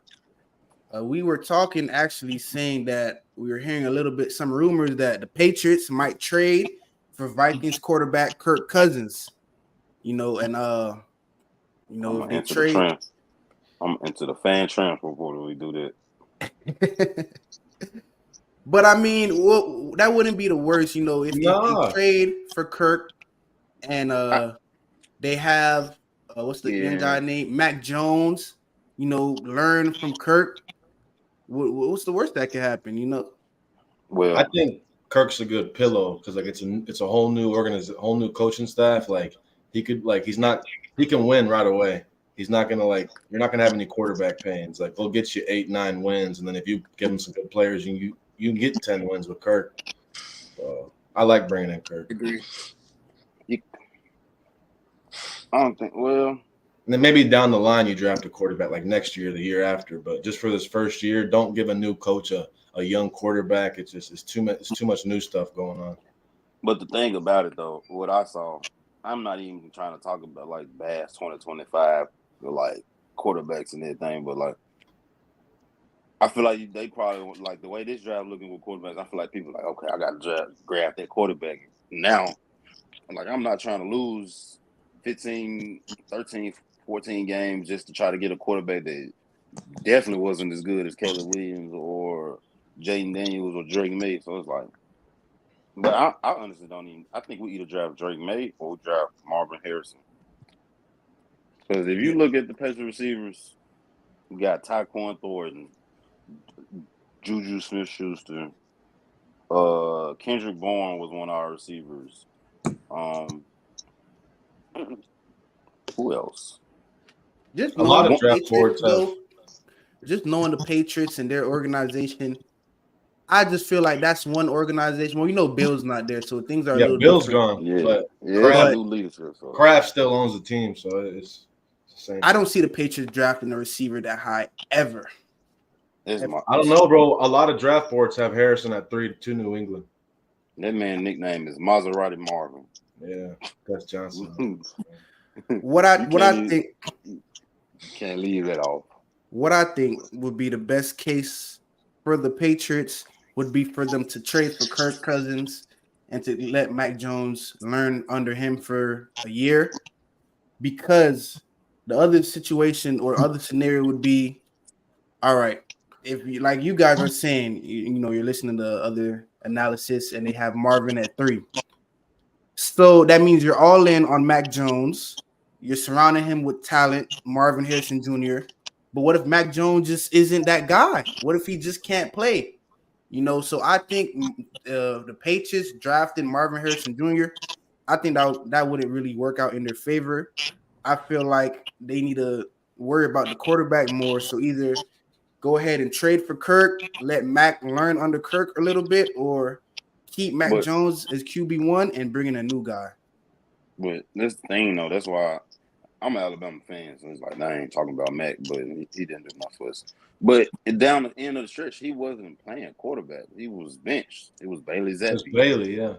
We were talking, actually saying that we were hearing a little bit, some rumors that the Patriots might trade for Vikings quarterback Kirk Cousins. If they trade, I'm into the fan transfer before we do that. But I mean, that wouldn't be the worst, if they trade for Kirk and they have what's the young guy named Mac Jones, learn from Kirk. What's the worst that could happen, Well, I think Kirk's a good pillow because it's a whole new whole new coaching staff. Like he could he can win right away. He's not gonna you're not gonna have any quarterback pains. Like they'll get you 8-9 wins, and then if you give them some good players, you can get 10 wins with Kirk. So I like bringing in Kirk. Agree. I don't think. Well, and then maybe down the line you draft a quarterback like next year, the year after. But just for this first year, don't give a new coach a young quarterback. It's too much new stuff going on. But the thing about it, though, what I saw, I'm not even trying to talk about like Bass 2025 or like quarterbacks and everything, but like I feel like they probably like the way this draft looking with quarterbacks. I feel like people are like, okay, I got to grab that quarterback now. I'm not trying to lose 15, 13, 14 games just to try to get a quarterback that definitely wasn't as good as Caleb Williams or Jaden Daniels or Drake May. So it's like, but I honestly don't even. I think we either draft Drake May or we draft Marvin Harrison. Because if you look at the Patriots receivers, we got Tyquan Thornton, Juju Smith-Schuster, Kendrick Bourne was one of our receivers. Who else? Just a lot of draft boards. Just knowing the Patriots and their organization, I just feel like that's one organization. Well, Bill's not there, so things are a little Bill's different. gone. But Kraft still owns the team, so it's the same. I don't see the Patriots drafting a receiver that high ever. I don't know, bro. A lot of draft boards have Harrison at 3 to New England. That man's nickname is Maserati Marvin. Yeah, Gus Johnson. What I think can't leave that off. What I think would be the best case for the Patriots would be for them to trade for Kirk Cousins and to let Mac Jones learn under him for a year, because the other situation or other scenario would be, all right, if you, like you guys are saying, you're listening to other analysis and they have Marvin at 3. So that means you're all in on Mac Jones. You're surrounding him with talent, Marvin Harrison Jr. But what if Mac Jones just isn't that guy? What if he just can't play? So I think the Patriots drafting Marvin Harrison Jr., I think that wouldn't really work out in their favor. I feel like they need to worry about the quarterback more. So either go ahead and trade for Kirk, let Mac learn under Kirk a little bit, or keep Mac Jones as QB1 and bring in a new guy? But this thing, though, that's why I'm an Alabama fan. So it's like, I ain't talking about Mac, but he didn't do enough for us. But down the end of the stretch, he wasn't playing quarterback. He was benched. It was Bailey Zappi. It's Bailey, yeah.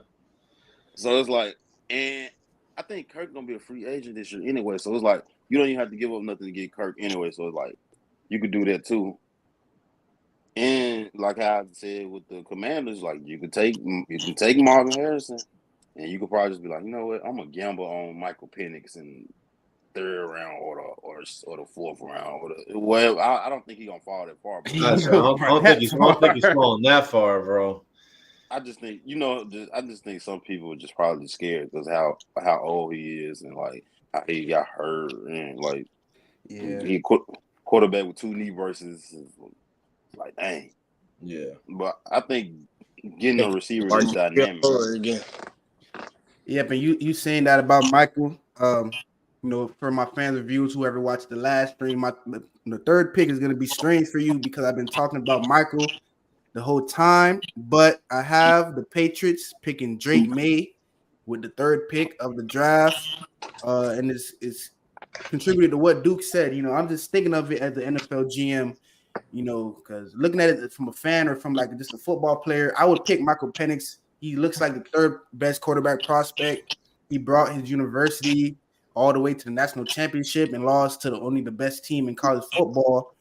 So it's like, and I think Kirk gonna be a free agent this year anyway. So it's like, you don't even have to give up nothing to get Kirk anyway. So it's like, you could do that too. And like how I said with the Commanders, like you can take Marvin Harrison, and you could probably just be like, you know what, I'm gonna gamble on Michael Penix in third round or the fourth round or the whatever. I don't think he's gonna fall that far. I don't think he's falling that far, bro. I just think I just think some people are just probably scared because how old he is and like how he got hurt and like he quarterback with 2 knee braces. Like, dang. Yeah. But I think getting a receiver is dynamic. Yeah, but you saying that about Michael. For my fans and viewers, whoever watched the last stream, the third pick is going to be strange for you because I've been talking about Michael the whole time. But I have the Patriots picking Drake May with the third pick of the draft. And it's contributed to what Duke said. I'm just thinking of it as the NFL GM. Because looking at it from a fan or from like just a football player, I would pick Michael Penix. He looks like the third best quarterback prospect. He brought his university all the way to the national championship and lost to only the best team in college football.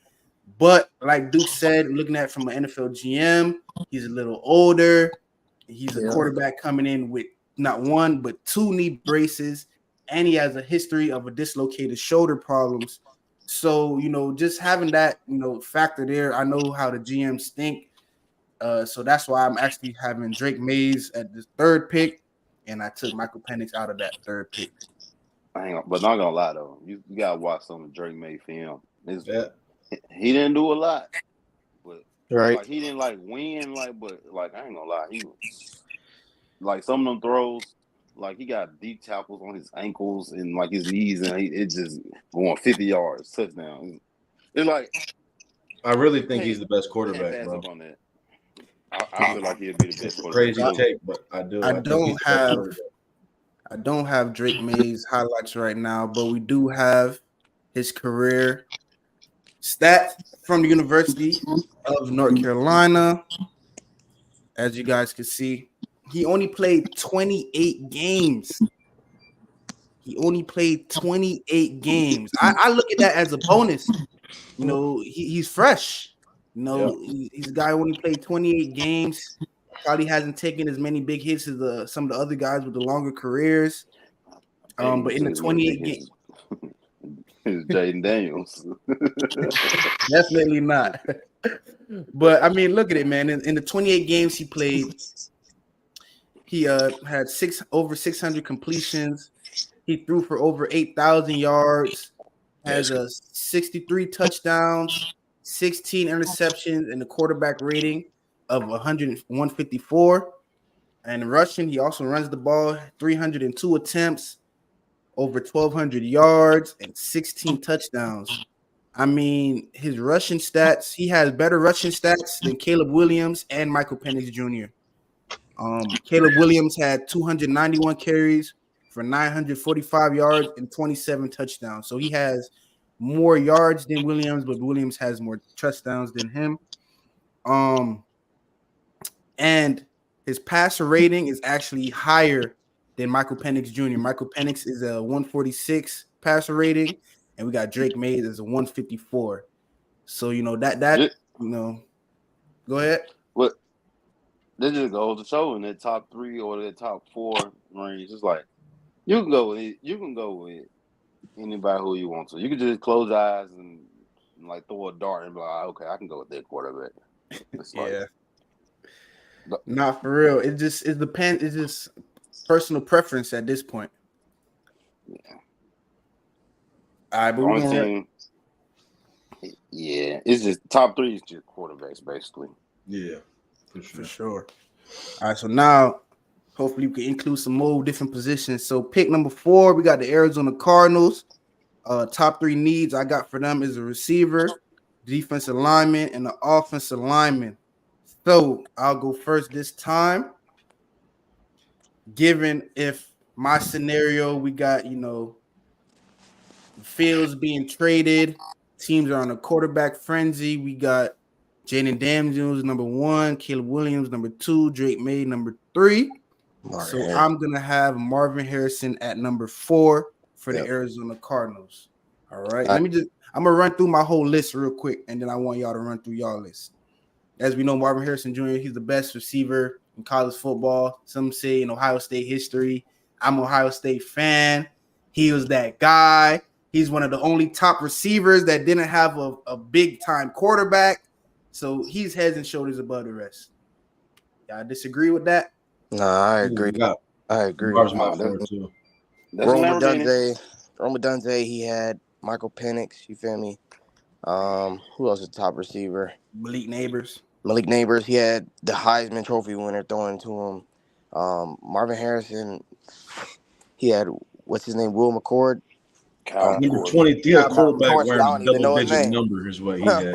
But like Duke said, looking at it from an NFL GM, he's a little older. He's a quarterback coming in with not 1 but 2 knee braces, and he has a history of a dislocated shoulder problems. So, just having that, factor there, I know how the GMs think. So that's why I'm actually having Drake Mays at the third pick, and I took Michael Penix out of that third pick. But not gonna lie though, you gotta watch some of Drake May film. He didn't do a lot, but like he didn't like win, but I ain't gonna lie, he was like some of them throws. Like he got deep tackles on his ankles and like his knees, and it just going 50 yards, touchdown. It's like I really think he's the best quarterback, bro. On that. I feel like he'll be the best quarterback. Crazy take, but I don't have Drake May's highlights right now, but we do have his career stats from the University of North Carolina. As you guys can see, he only played 28 games. He only played 28 games. I look at that as a bonus. He's fresh. He's a guy who only played 28 games. Probably hasn't taken as many big hits as some of the other guys with the longer careers. But in the 28 games, Jaden Daniels. Definitely not. But I mean, look at it, man. In the 28 games he played, he had over 600 completions. He threw for over 8,000 yards. Has 63 touchdowns, 16 interceptions, and a quarterback rating of 154. And rushing, he also runs the ball 302 attempts, over 1,200 yards, and 16 touchdowns. I mean, his rushing stats, he has better rushing stats than Caleb Williams and Michael Penix Jr. Caleb Williams had 291 carries for 945 yards and 27 touchdowns. So he has more yards than Williams, but Williams has more touchdowns than him. And his passer rating is actually higher than Michael Penix Jr. Michael Penix is a 146 passer rating, and we got Drake May as a 154. So go ahead. What? This just goes to show in that top 3 or that top 4 range. It's like you can go with anybody who you want to. You can just close your eyes and like throw a dart and be like, okay, I can go with that quarterback. Not for real. It depends. It's just personal preference at this point. Yeah. All right, but it's just top 3 is just quarterbacks basically. Yeah, for sure. All right, so now hopefully we can include some more different positions. So pick number 4, we got the Arizona Cardinals. Top 3 needs I got for them is a receiver, defensive lineman, and the offensive lineman. So I'll go first this time. Given if my scenario, we got, Fields being traded, teams are on a quarterback frenzy. We got Jaden Daniels, number 1, Caleb Williams, number 2, Drake May, number 3. So I'm going to have Marvin Harrison at number 4 for the Arizona Cardinals. All right. I'm going to run through my whole list real quick, and then I want y'all to run through y'all list. As we know, Marvin Harrison Jr., he's the best receiver in college football. Some say in Ohio State history. I'm an Ohio State fan. He was that guy. He's one of the only top receivers that didn't have a big-time quarterback. So he's heads and shoulders above the rest. Y'all disagree with that? No, I agree. I agree. Roma Dunze, he had Michael Penix, you feel me? Who else is top receiver? Malik Neighbors, he had the Heisman Trophy winner throwing to him. Marvin Harrison, he had, what's his name, Will McCord? Number 20, he had quarterback wearing double-digit number is what he had.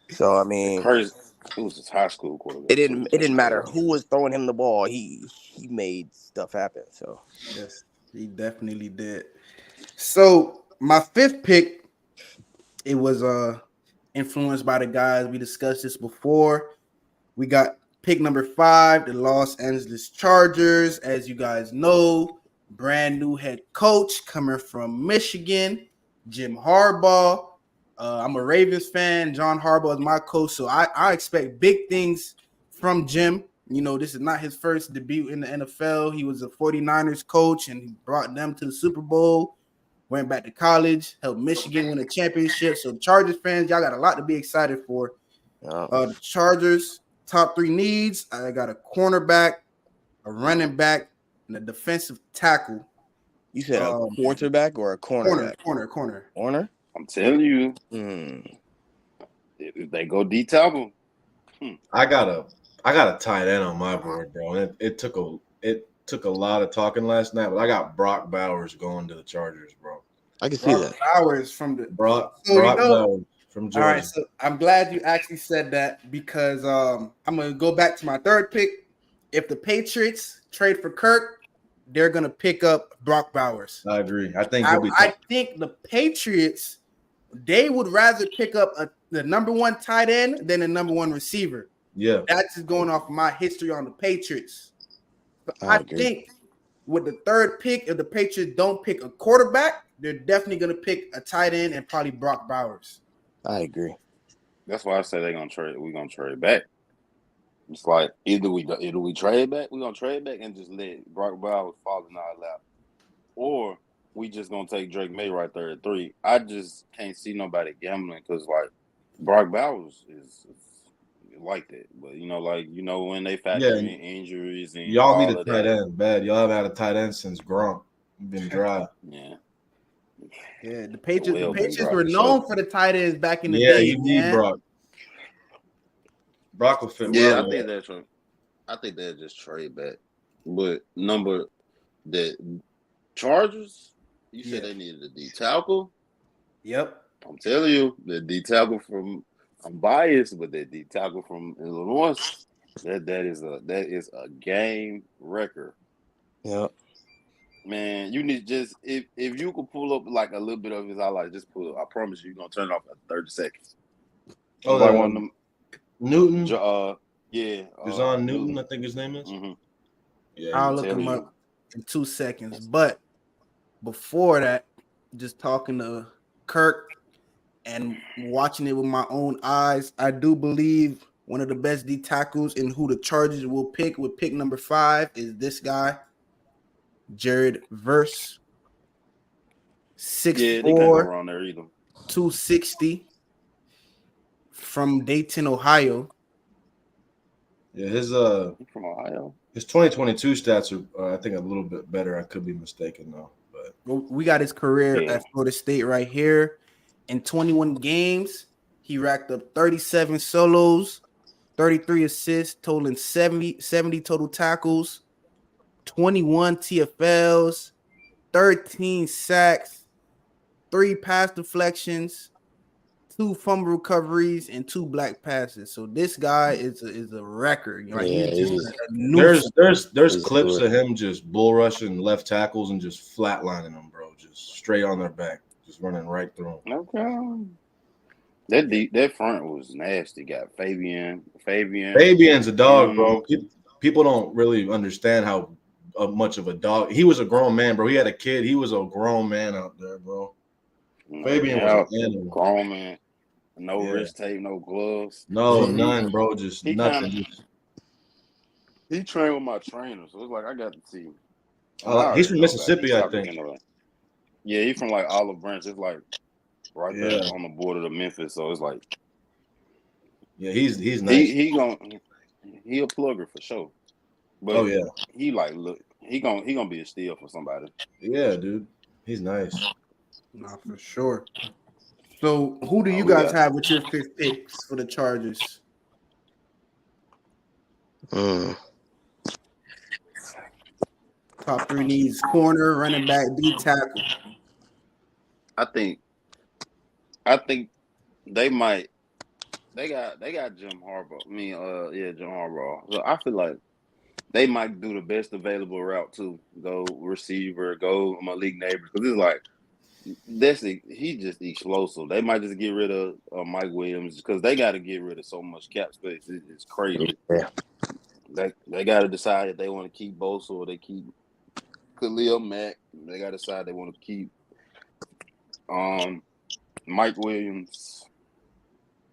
So, I mean, it was his high school quarterback. It didn't matter who was throwing him the ball. He made stuff happen. So yes, he definitely did. So my 5th pick, it was influenced by the guys. We discussed this before. We got pick number 5, the Los Angeles Chargers. As you guys know, brand new head coach coming from Michigan, Jim Harbaugh. I'm a Ravens fan. John Harbaugh is my coach, so I expect big things from Jim. This is not his first debut in the NFL. He was a 49ers coach, and he brought them to the Super Bowl, went back to college, helped Michigan win a championship. So Chargers fans, y'all got a lot to be excited for. The Chargers, top 3 needs. I got a cornerback, a running back, and a defensive tackle. You said a quarterback or a cornerback? Corner. I'm telling you, if they go D tackle, I got a tight end on my board, bro. And it took a lot of talking last night, but I got Brock Bowers going to the Chargers, bro. I can see that. Bowers from the Brock Bowers from Georgia. All right, so I'm glad you actually said that because I'm gonna go back to my 3rd pick. If the Patriots trade for Kirk, they're gonna pick up Brock Bowers. I agree. I think the Patriots, they would rather pick up the number 1 tight end than the number 1 receiver. Yeah, that's just going off my history on the Patriots. But I think with the 3rd pick, if the Patriots don't pick a quarterback, they're definitely gonna pick a tight end and probably Brock Bowers. I agree. That's why I say we're gonna trade back. It's like either we trade back, we're gonna trade back and just let Brock Bowers fall in our lap, or we just gonna take Drake May right there at 3. I just can't see nobody gambling because like Brock Bowers is like that, but when they factor in injuries and y'all need a tight end bad. Y'all haven't had a tight end since Gronk. Been dry. Yeah, the Patriots were known for the tight ends back in the day. Yeah, you need Brock. Brock will fit. Yeah, I think they'll just trade back. But the Chargers, you said they needed a D tackle. Yep. I'm telling you, the D tackle from I'm biased, but the D tackle from Illinois, that is a game record. Yep. Man, you need just if you could pull up like a little bit of his highlights, just pull up. I promise you're gonna turn it off at 30 seconds. Oh, that one of them. Newton. Deshaun Newton, I think his name is. Mm-hmm. Yeah, I'll look him up in 2 seconds. But before that, just talking to Kirk and watching it with my own eyes, I do believe one of the best D tackles and who the Chargers will pick with pick number 5 is this guy, Jared Verse. 6'4", 260 from Dayton, Ohio. Yeah, his from Ohio. His 2022 stats are I think a little bit better. I could be mistaken though, but we got his career at Florida State right here. In 21 games, he racked up 37 solos, 33 assists, totaling 70 total tackles, 21 TFLs, 13 sacks, 3 pass deflections, 2 fumble recoveries, and 2 black passes. So this guy is a record. Like he's just a nuisance. There's clips of him just bull rushing left tackles and just flatlining them, bro. Just straight on their back, just running right through them. Okay. That front was nasty. Got Fabian's a dog, bro. People don't really understand how much of a dog he was. A grown man, bro. He had a kid. He was a grown man out there, bro. Fabian was an animal. Grown man. No wrist tape, no gloves. No, none, bro. Just nothing. He trained with my trainer, so it's like I got to see. He's from Mississippi, I think. Yeah, he's from like Olive Branch. It's like right there on the border of Memphis. So it's like, yeah, he's nice. He a plugger for sure. But he gonna be a steal for somebody. Yeah, dude, he's nice. Nah, for sure. So, who do you guys have with your 5th picks for the Chargers? Top 3 needs: corner, running back, D tackle. I think they might. They got Jim Harbaugh. Jim Harbaugh. So I feel like they might do the best available route too. Go receiver, go Malik Neighbors, because it's like he's just explosive. They might just get rid of Mike Williams because they got to get rid of so much cap space. It's crazy. Yeah. They got to decide if they want to keep Bosa or they keep Khalil Mack. They got to decide they want to keep Mike Williams.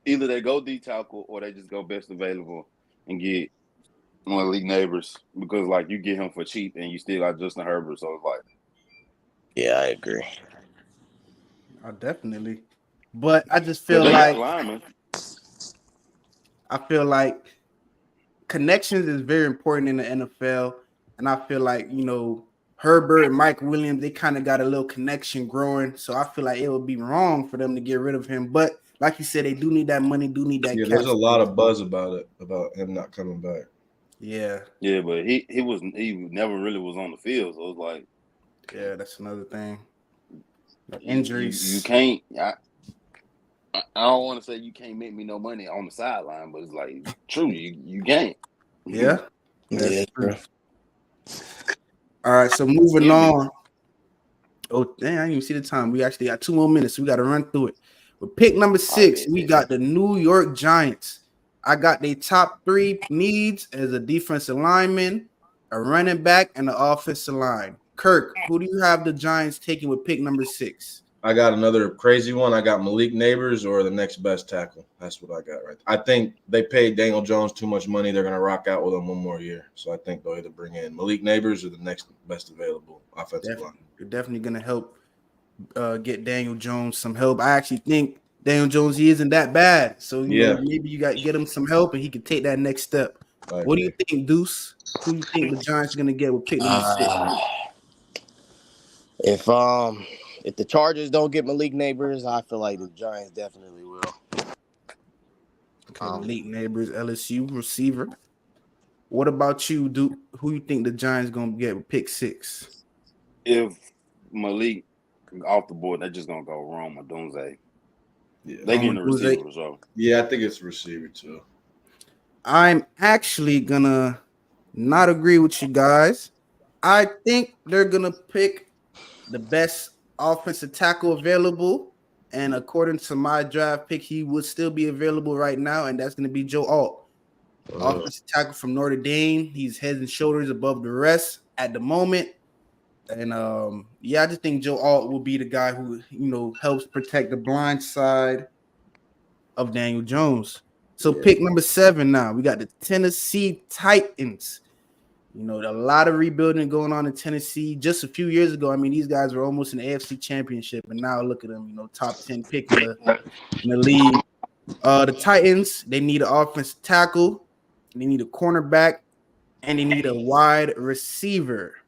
Either they go D tackle or they just go best available and get Malik Neighbors, because like you get him for cheap and you still got Justin Herbert. So it's like, yeah, I agree. Definitely, but I just feel like connections is very important in the NFL, and I feel like Herbert and Mike Williams, they kind of got a little connection growing, so I feel like it would be wrong for them to get rid of him. But like you said, they do need that money, do need that. Yeah, there's a lot of buzz about him not coming back. Yeah, but he never really was on the field, so it's like, yeah, that's another thing. Injuries. You can't. I don't want to say you can't make me no money on the sideline, but it's like true. You can't. Yeah. Yeah. True. All right. So moving on. Oh, dang, I didn't even see the time. We actually got 2 more minutes. So we got to run through it. With pick number 6, we got the New York Giants. I got their top 3 needs as a defensive lineman, a running back, and an offensive line. Kirk, who do you have the Giants taking with pick number 6? I got another crazy one. I got Malik Neighbors or the next best tackle. That's what I got right there. I think they paid Daniel Jones too much money. They're going to rock out with him one more year. So I think they'll either bring in Malik Neighbors or the next best available offensive line. You're definitely going to help get Daniel Jones some help. I actually think Daniel Jones, he isn't that bad. So maybe you got to get him some help and he can take that next step. What do you think, Deuce? Who do you think the Giants are going to get with pick number 6? If the Chargers don't get Malik Neighbors, I feel like the Giants definitely will. Okay, Malik Neighbors, LSU receiver. What about you, Duke? Who you think the Giants gonna get with pick 6? If Malik off the board, they're just gonna go Rome or Dunze. Yeah, they getting the receiver, so yeah, I think it's receiver too. I'm actually gonna not agree with you guys. I think they're gonna pick the best offensive tackle available, and according to my draft pick, he would still be available right now, and that's going to be Joe Alt, offensive tackle from Notre Dame. He's head and shoulders above the rest at the moment, and I just think Joe Alt will be the guy who helps protect the blind side of Daniel Jones. So pick number 7 now. We got the Tennessee Titans. A lot of rebuilding going on in Tennessee. Just a few years ago, I mean, these guys were almost in the AFC Championship, and now look at them, top 10 pick in the league. The Titans, they need an offensive tackle, they need a cornerback, and they need a wide receiver.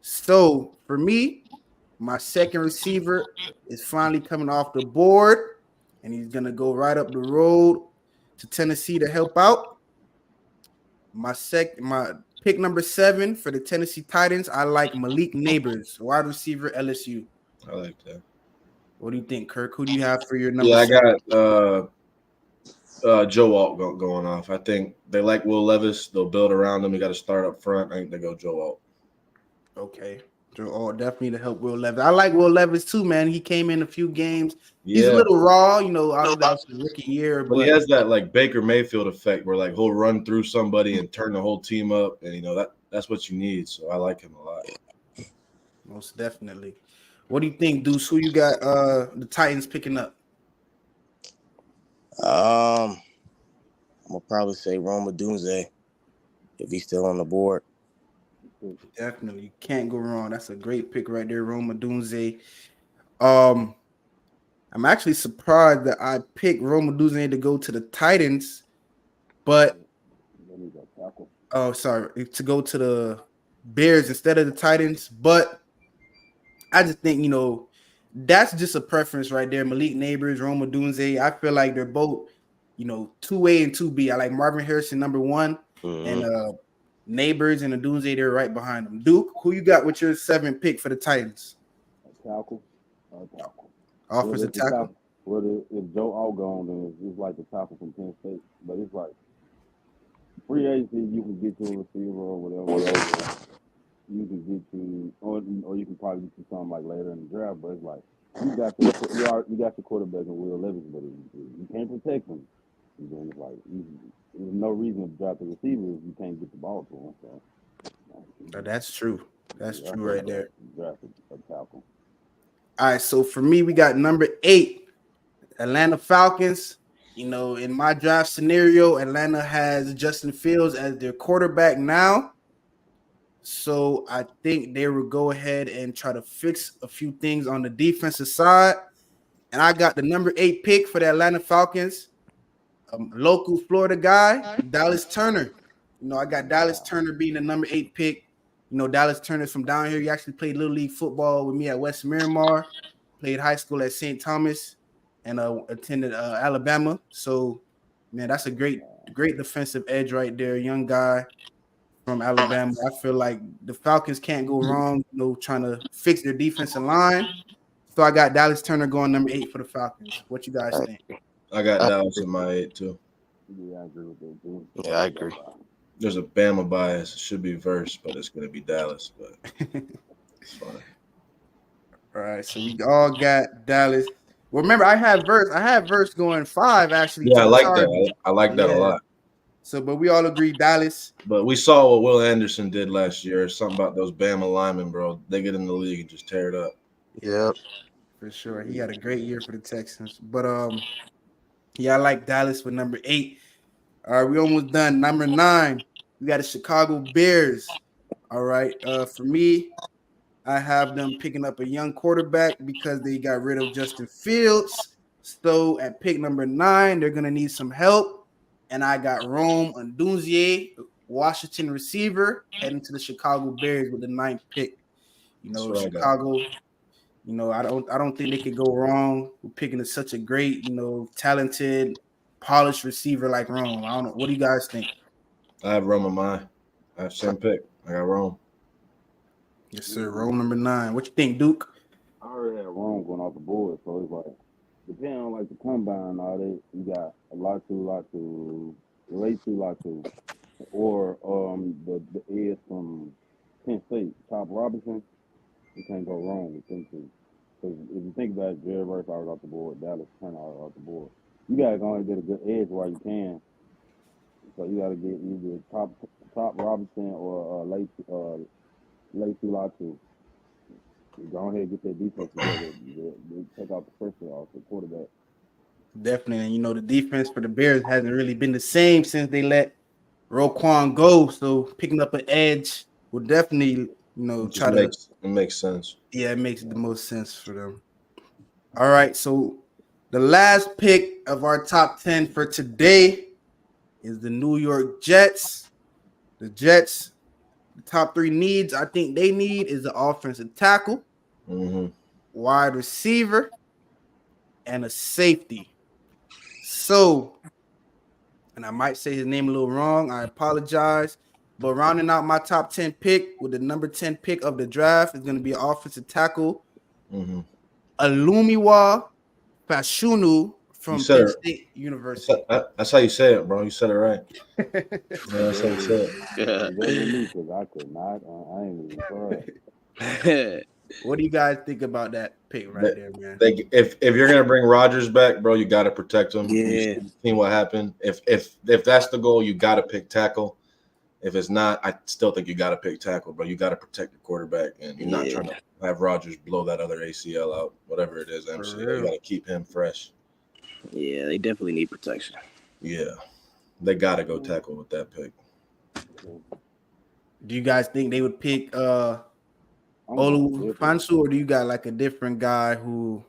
So for me, my second receiver is finally coming off the board, and he's gonna go right up the road to Tennessee to help out. My pick number 7 for the Tennessee Titans, I like Malik Neighbors, wide receiver, LSU. I like that. What do you think, Kirk? Who do you have for your number? Yeah, I 7? got Joe Alt going off. I think they like Will Levis. They'll build around him. You got to start up front. I think they go Joe Alt. Okay. Joe Alt definitely to help Will Levis. I like Will Levis too, man. He came in a few games. He's a little raw, you know, out of that rookie year. But he has that like Baker Mayfield effect where like he'll run through somebody and turn the whole team up. And, you know, that's what you need. So I like him a lot. Most definitely. What do you think, Deuce? Who you got the Titans picking up? I'm gonna probably say Roma Dunze if he's still on the board. Definitely, you can't go wrong. That's a great pick right there, Roma Dunze. I'm actually surprised that I picked Roma Dunze to go to the Titans, but to go to the Bears instead of the Titans. But I just think, you know, that's just a preference right there. Malik Neighbors, Roma Dunze. I feel like they're both, you know, 2A and 2B. I like Marvin Harrison number 1, and Neighbors and Dunze, they're right behind them. Duke, who you got with your 7th pick for the Titans? Tackle. Offensive tackle. If Joe Alt gone, then it's like the tackle from Penn State. But it's like free agency, you can get to a receiver or whatever. You can get to, or you can probably get to something like later in the draft. But it's like you got your quarterback in Will Levis, but you can't protect him. And then it's like there's no reason to draft a receiver if you can't get the ball to him. So That's true. That's true right there. Draft a tackle. All right, so for me, we got number 8, Atlanta Falcons. You know, in my draft scenario, Atlanta has Justin Fields as their quarterback now. So I think they will go ahead and try to fix a few things on the defensive side. And I got the number 8 pick for the Atlanta Falcons, local Florida guy, Dallas Turner. You know, I got Dallas Turner being the number 8 pick. You know, Dallas Turner's from down here. He actually played Little League football with me at West Miramar, played high school at St. Thomas, and attended Alabama. So, man, that's a great defensive edge right there. Young guy from Alabama. I feel like the Falcons can't go wrong, you know, trying to fix their defensive line. So I got Dallas Turner going number 8 for the Falcons. What you guys think? I got Dallas in my 8 too. Yeah, I agree with that too. Yeah, I agree. There's a Bama bias. It should be verse, but it's going to be Dallas. But it's fine. All right, so we all got Dallas. Well, remember, I have verse going 5 actually. Yeah, I like that. I like that a lot. So, but we all agree Dallas. But we saw what Will Anderson did last year. Something about those Bama linemen, bro. They get in the league and just tear it up. Yep. For sure. He had a great year for the Texans. But yeah, I like Dallas with number 8. All right, we almost done. Number 9, we got the Chicago Bears. All right. For me, I have them picking up a young quarterback because they got rid of Justin Fields. So at pick number 9, they're gonna need some help. And I got Rome Odunze, Washington receiver, heading to the Chicago Bears with the 9th pick. You know, Chicago. You know, I don't think they could go wrong with picking such a great, you know, talented, polished receiver like Rome. I don't know. What do you guys think? I have Rome on mine. I have same pick. I got Rome. Yes, sir. Rome number 9. What you think, Duke? I already had Rome going off the board, so it's like depending on like the combine and all that, you got a lot to late to, or the edge from Penn State, Top Robinson. You can't go wrong with them two. Because if you think about it, Jared Verse already off the board, Dallas Turner already off the board. You gotta go and get a good edge while you can. So you gotta get either top Robinson or late Tulatu. Go ahead and get that defense together. They take out the pressure off the quarterback. Definitely. And, you know, the defense for the Bears hasn't really been the same since they let Roquan go. So picking up an edge will definitely, you know, it makes sense. Yeah, it makes the most sense for them. All right. So the last pick of our top 10 for today is the New York Jets. The Jets, the top 3 needs I think they need is the offensive tackle, wide receiver, and a safety. So, and I might say his name a little wrong. I apologize. But rounding out my top 10 pick with the number 10 pick of the draft is going to be an offensive tackle, Alumiwa Fashunu from You said Pitt it. State University. That's how you say it, bro. You said it right. Yeah, that's how you say it. That with me because I could not. I ain't even try. What do you guys think about that pick right there, man? If you're gonna bring Rodgers back, bro, you got to protect him. Yeah. You've seen what happened. If that's the goal, you got to pick tackle. If it's not, I still think you got to pick tackle, but you got to protect the quarterback, and you're not trying to have Rodgers blow that other ACL out, whatever it is, MCL. You got to keep him fresh. Yeah, they definitely need protection. Yeah, they got to go tackle with that pick. Do you guys think they would pick Olu Fansu, or do you got like a different guy who?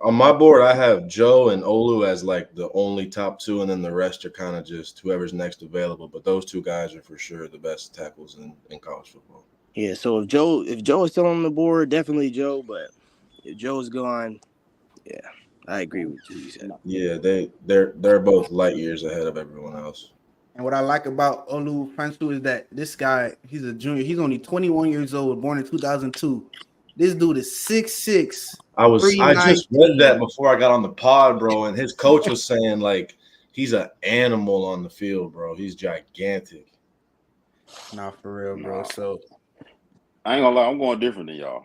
On my board, I have Joe and Olu as like the only top two, and then the rest are kind of just whoever's next available. But those two guys are for sure the best tackles in college football. Yeah, so if Joe is still on the board, definitely Joe. But if Joe's gone, yeah, I agree with you. Yeah, they're both light years ahead of everyone else. And what I like about Olu Fansu is that this guy, he's a junior. He's only 21 years old, born in 2002. This dude is 6'6". I just read that before I got on the pod, bro, and his coach was saying like he's an animal on the field, bro. He's gigantic. Nah, for real, bro. So I ain't gonna lie, I'm going different than y'all.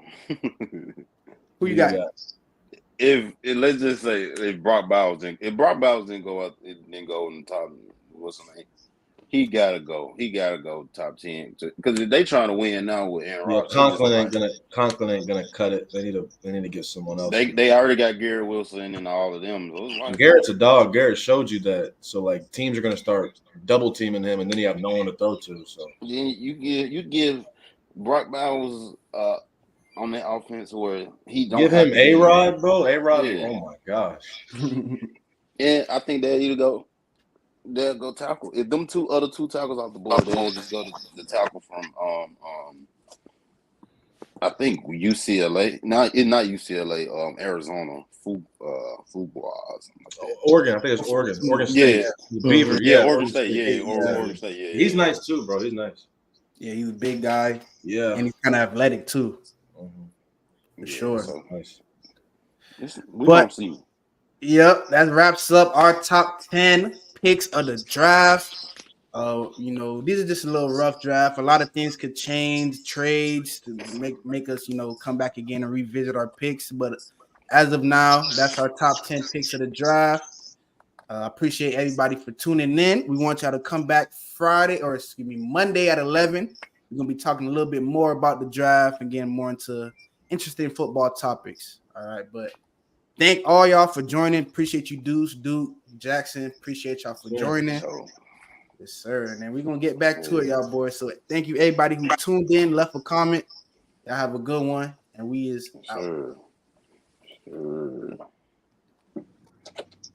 Who you got? If let's just say if Brock Bowers didn't go up, it didn't go in the top. What's his name? He gotta go. He gotta go top 10 because if they trying to win now with Aaron Rodgers, Conklin ain't gonna cut it. They need to get someone else. They already got Garrett Wilson and all of them. So Garrett's a dog. Garrett showed you that. So like teams are gonna start double teaming him, and then you have no one to throw to. So you give Brock Bowers on that offense where he don't give him A-Rod, bro. A-Rod. Yeah. Oh my gosh. And I think they'll go tackle. If them other two tackles off the board, they'll just go to the tackle from I think UCLA. Not UCLA, Arizona. Football or something like that. Oregon. I think it's Oregon. Oregon State. Yeah. Beaver. Yeah, Oregon State. Yeah, Oregon State. Yeah. He's nice too, bro. He's nice. Yeah, he's a big guy. Yeah. And he's kind of athletic too. For sure. So nice. We don't see. Yep, that wraps up our top 10 picks of the draft. These are just a little rough draft. A lot of things could change, trades to make us, come back again and revisit our picks. But as of now, that's our top 10 picks of the draft. I appreciate everybody for tuning in. We want y'all to come back Monday at 11. We're gonna be talking a little bit more about the draft and getting more into interesting football topics. All right, but thank all y'all for joining. Appreciate you, Deuce, Duke, Jackson. Appreciate y'all for joining. Yes, sir. And then we're going to get back to it, y'all boys. So thank you, everybody who tuned in, left a comment. Y'all have a good one. And we is out. Sure.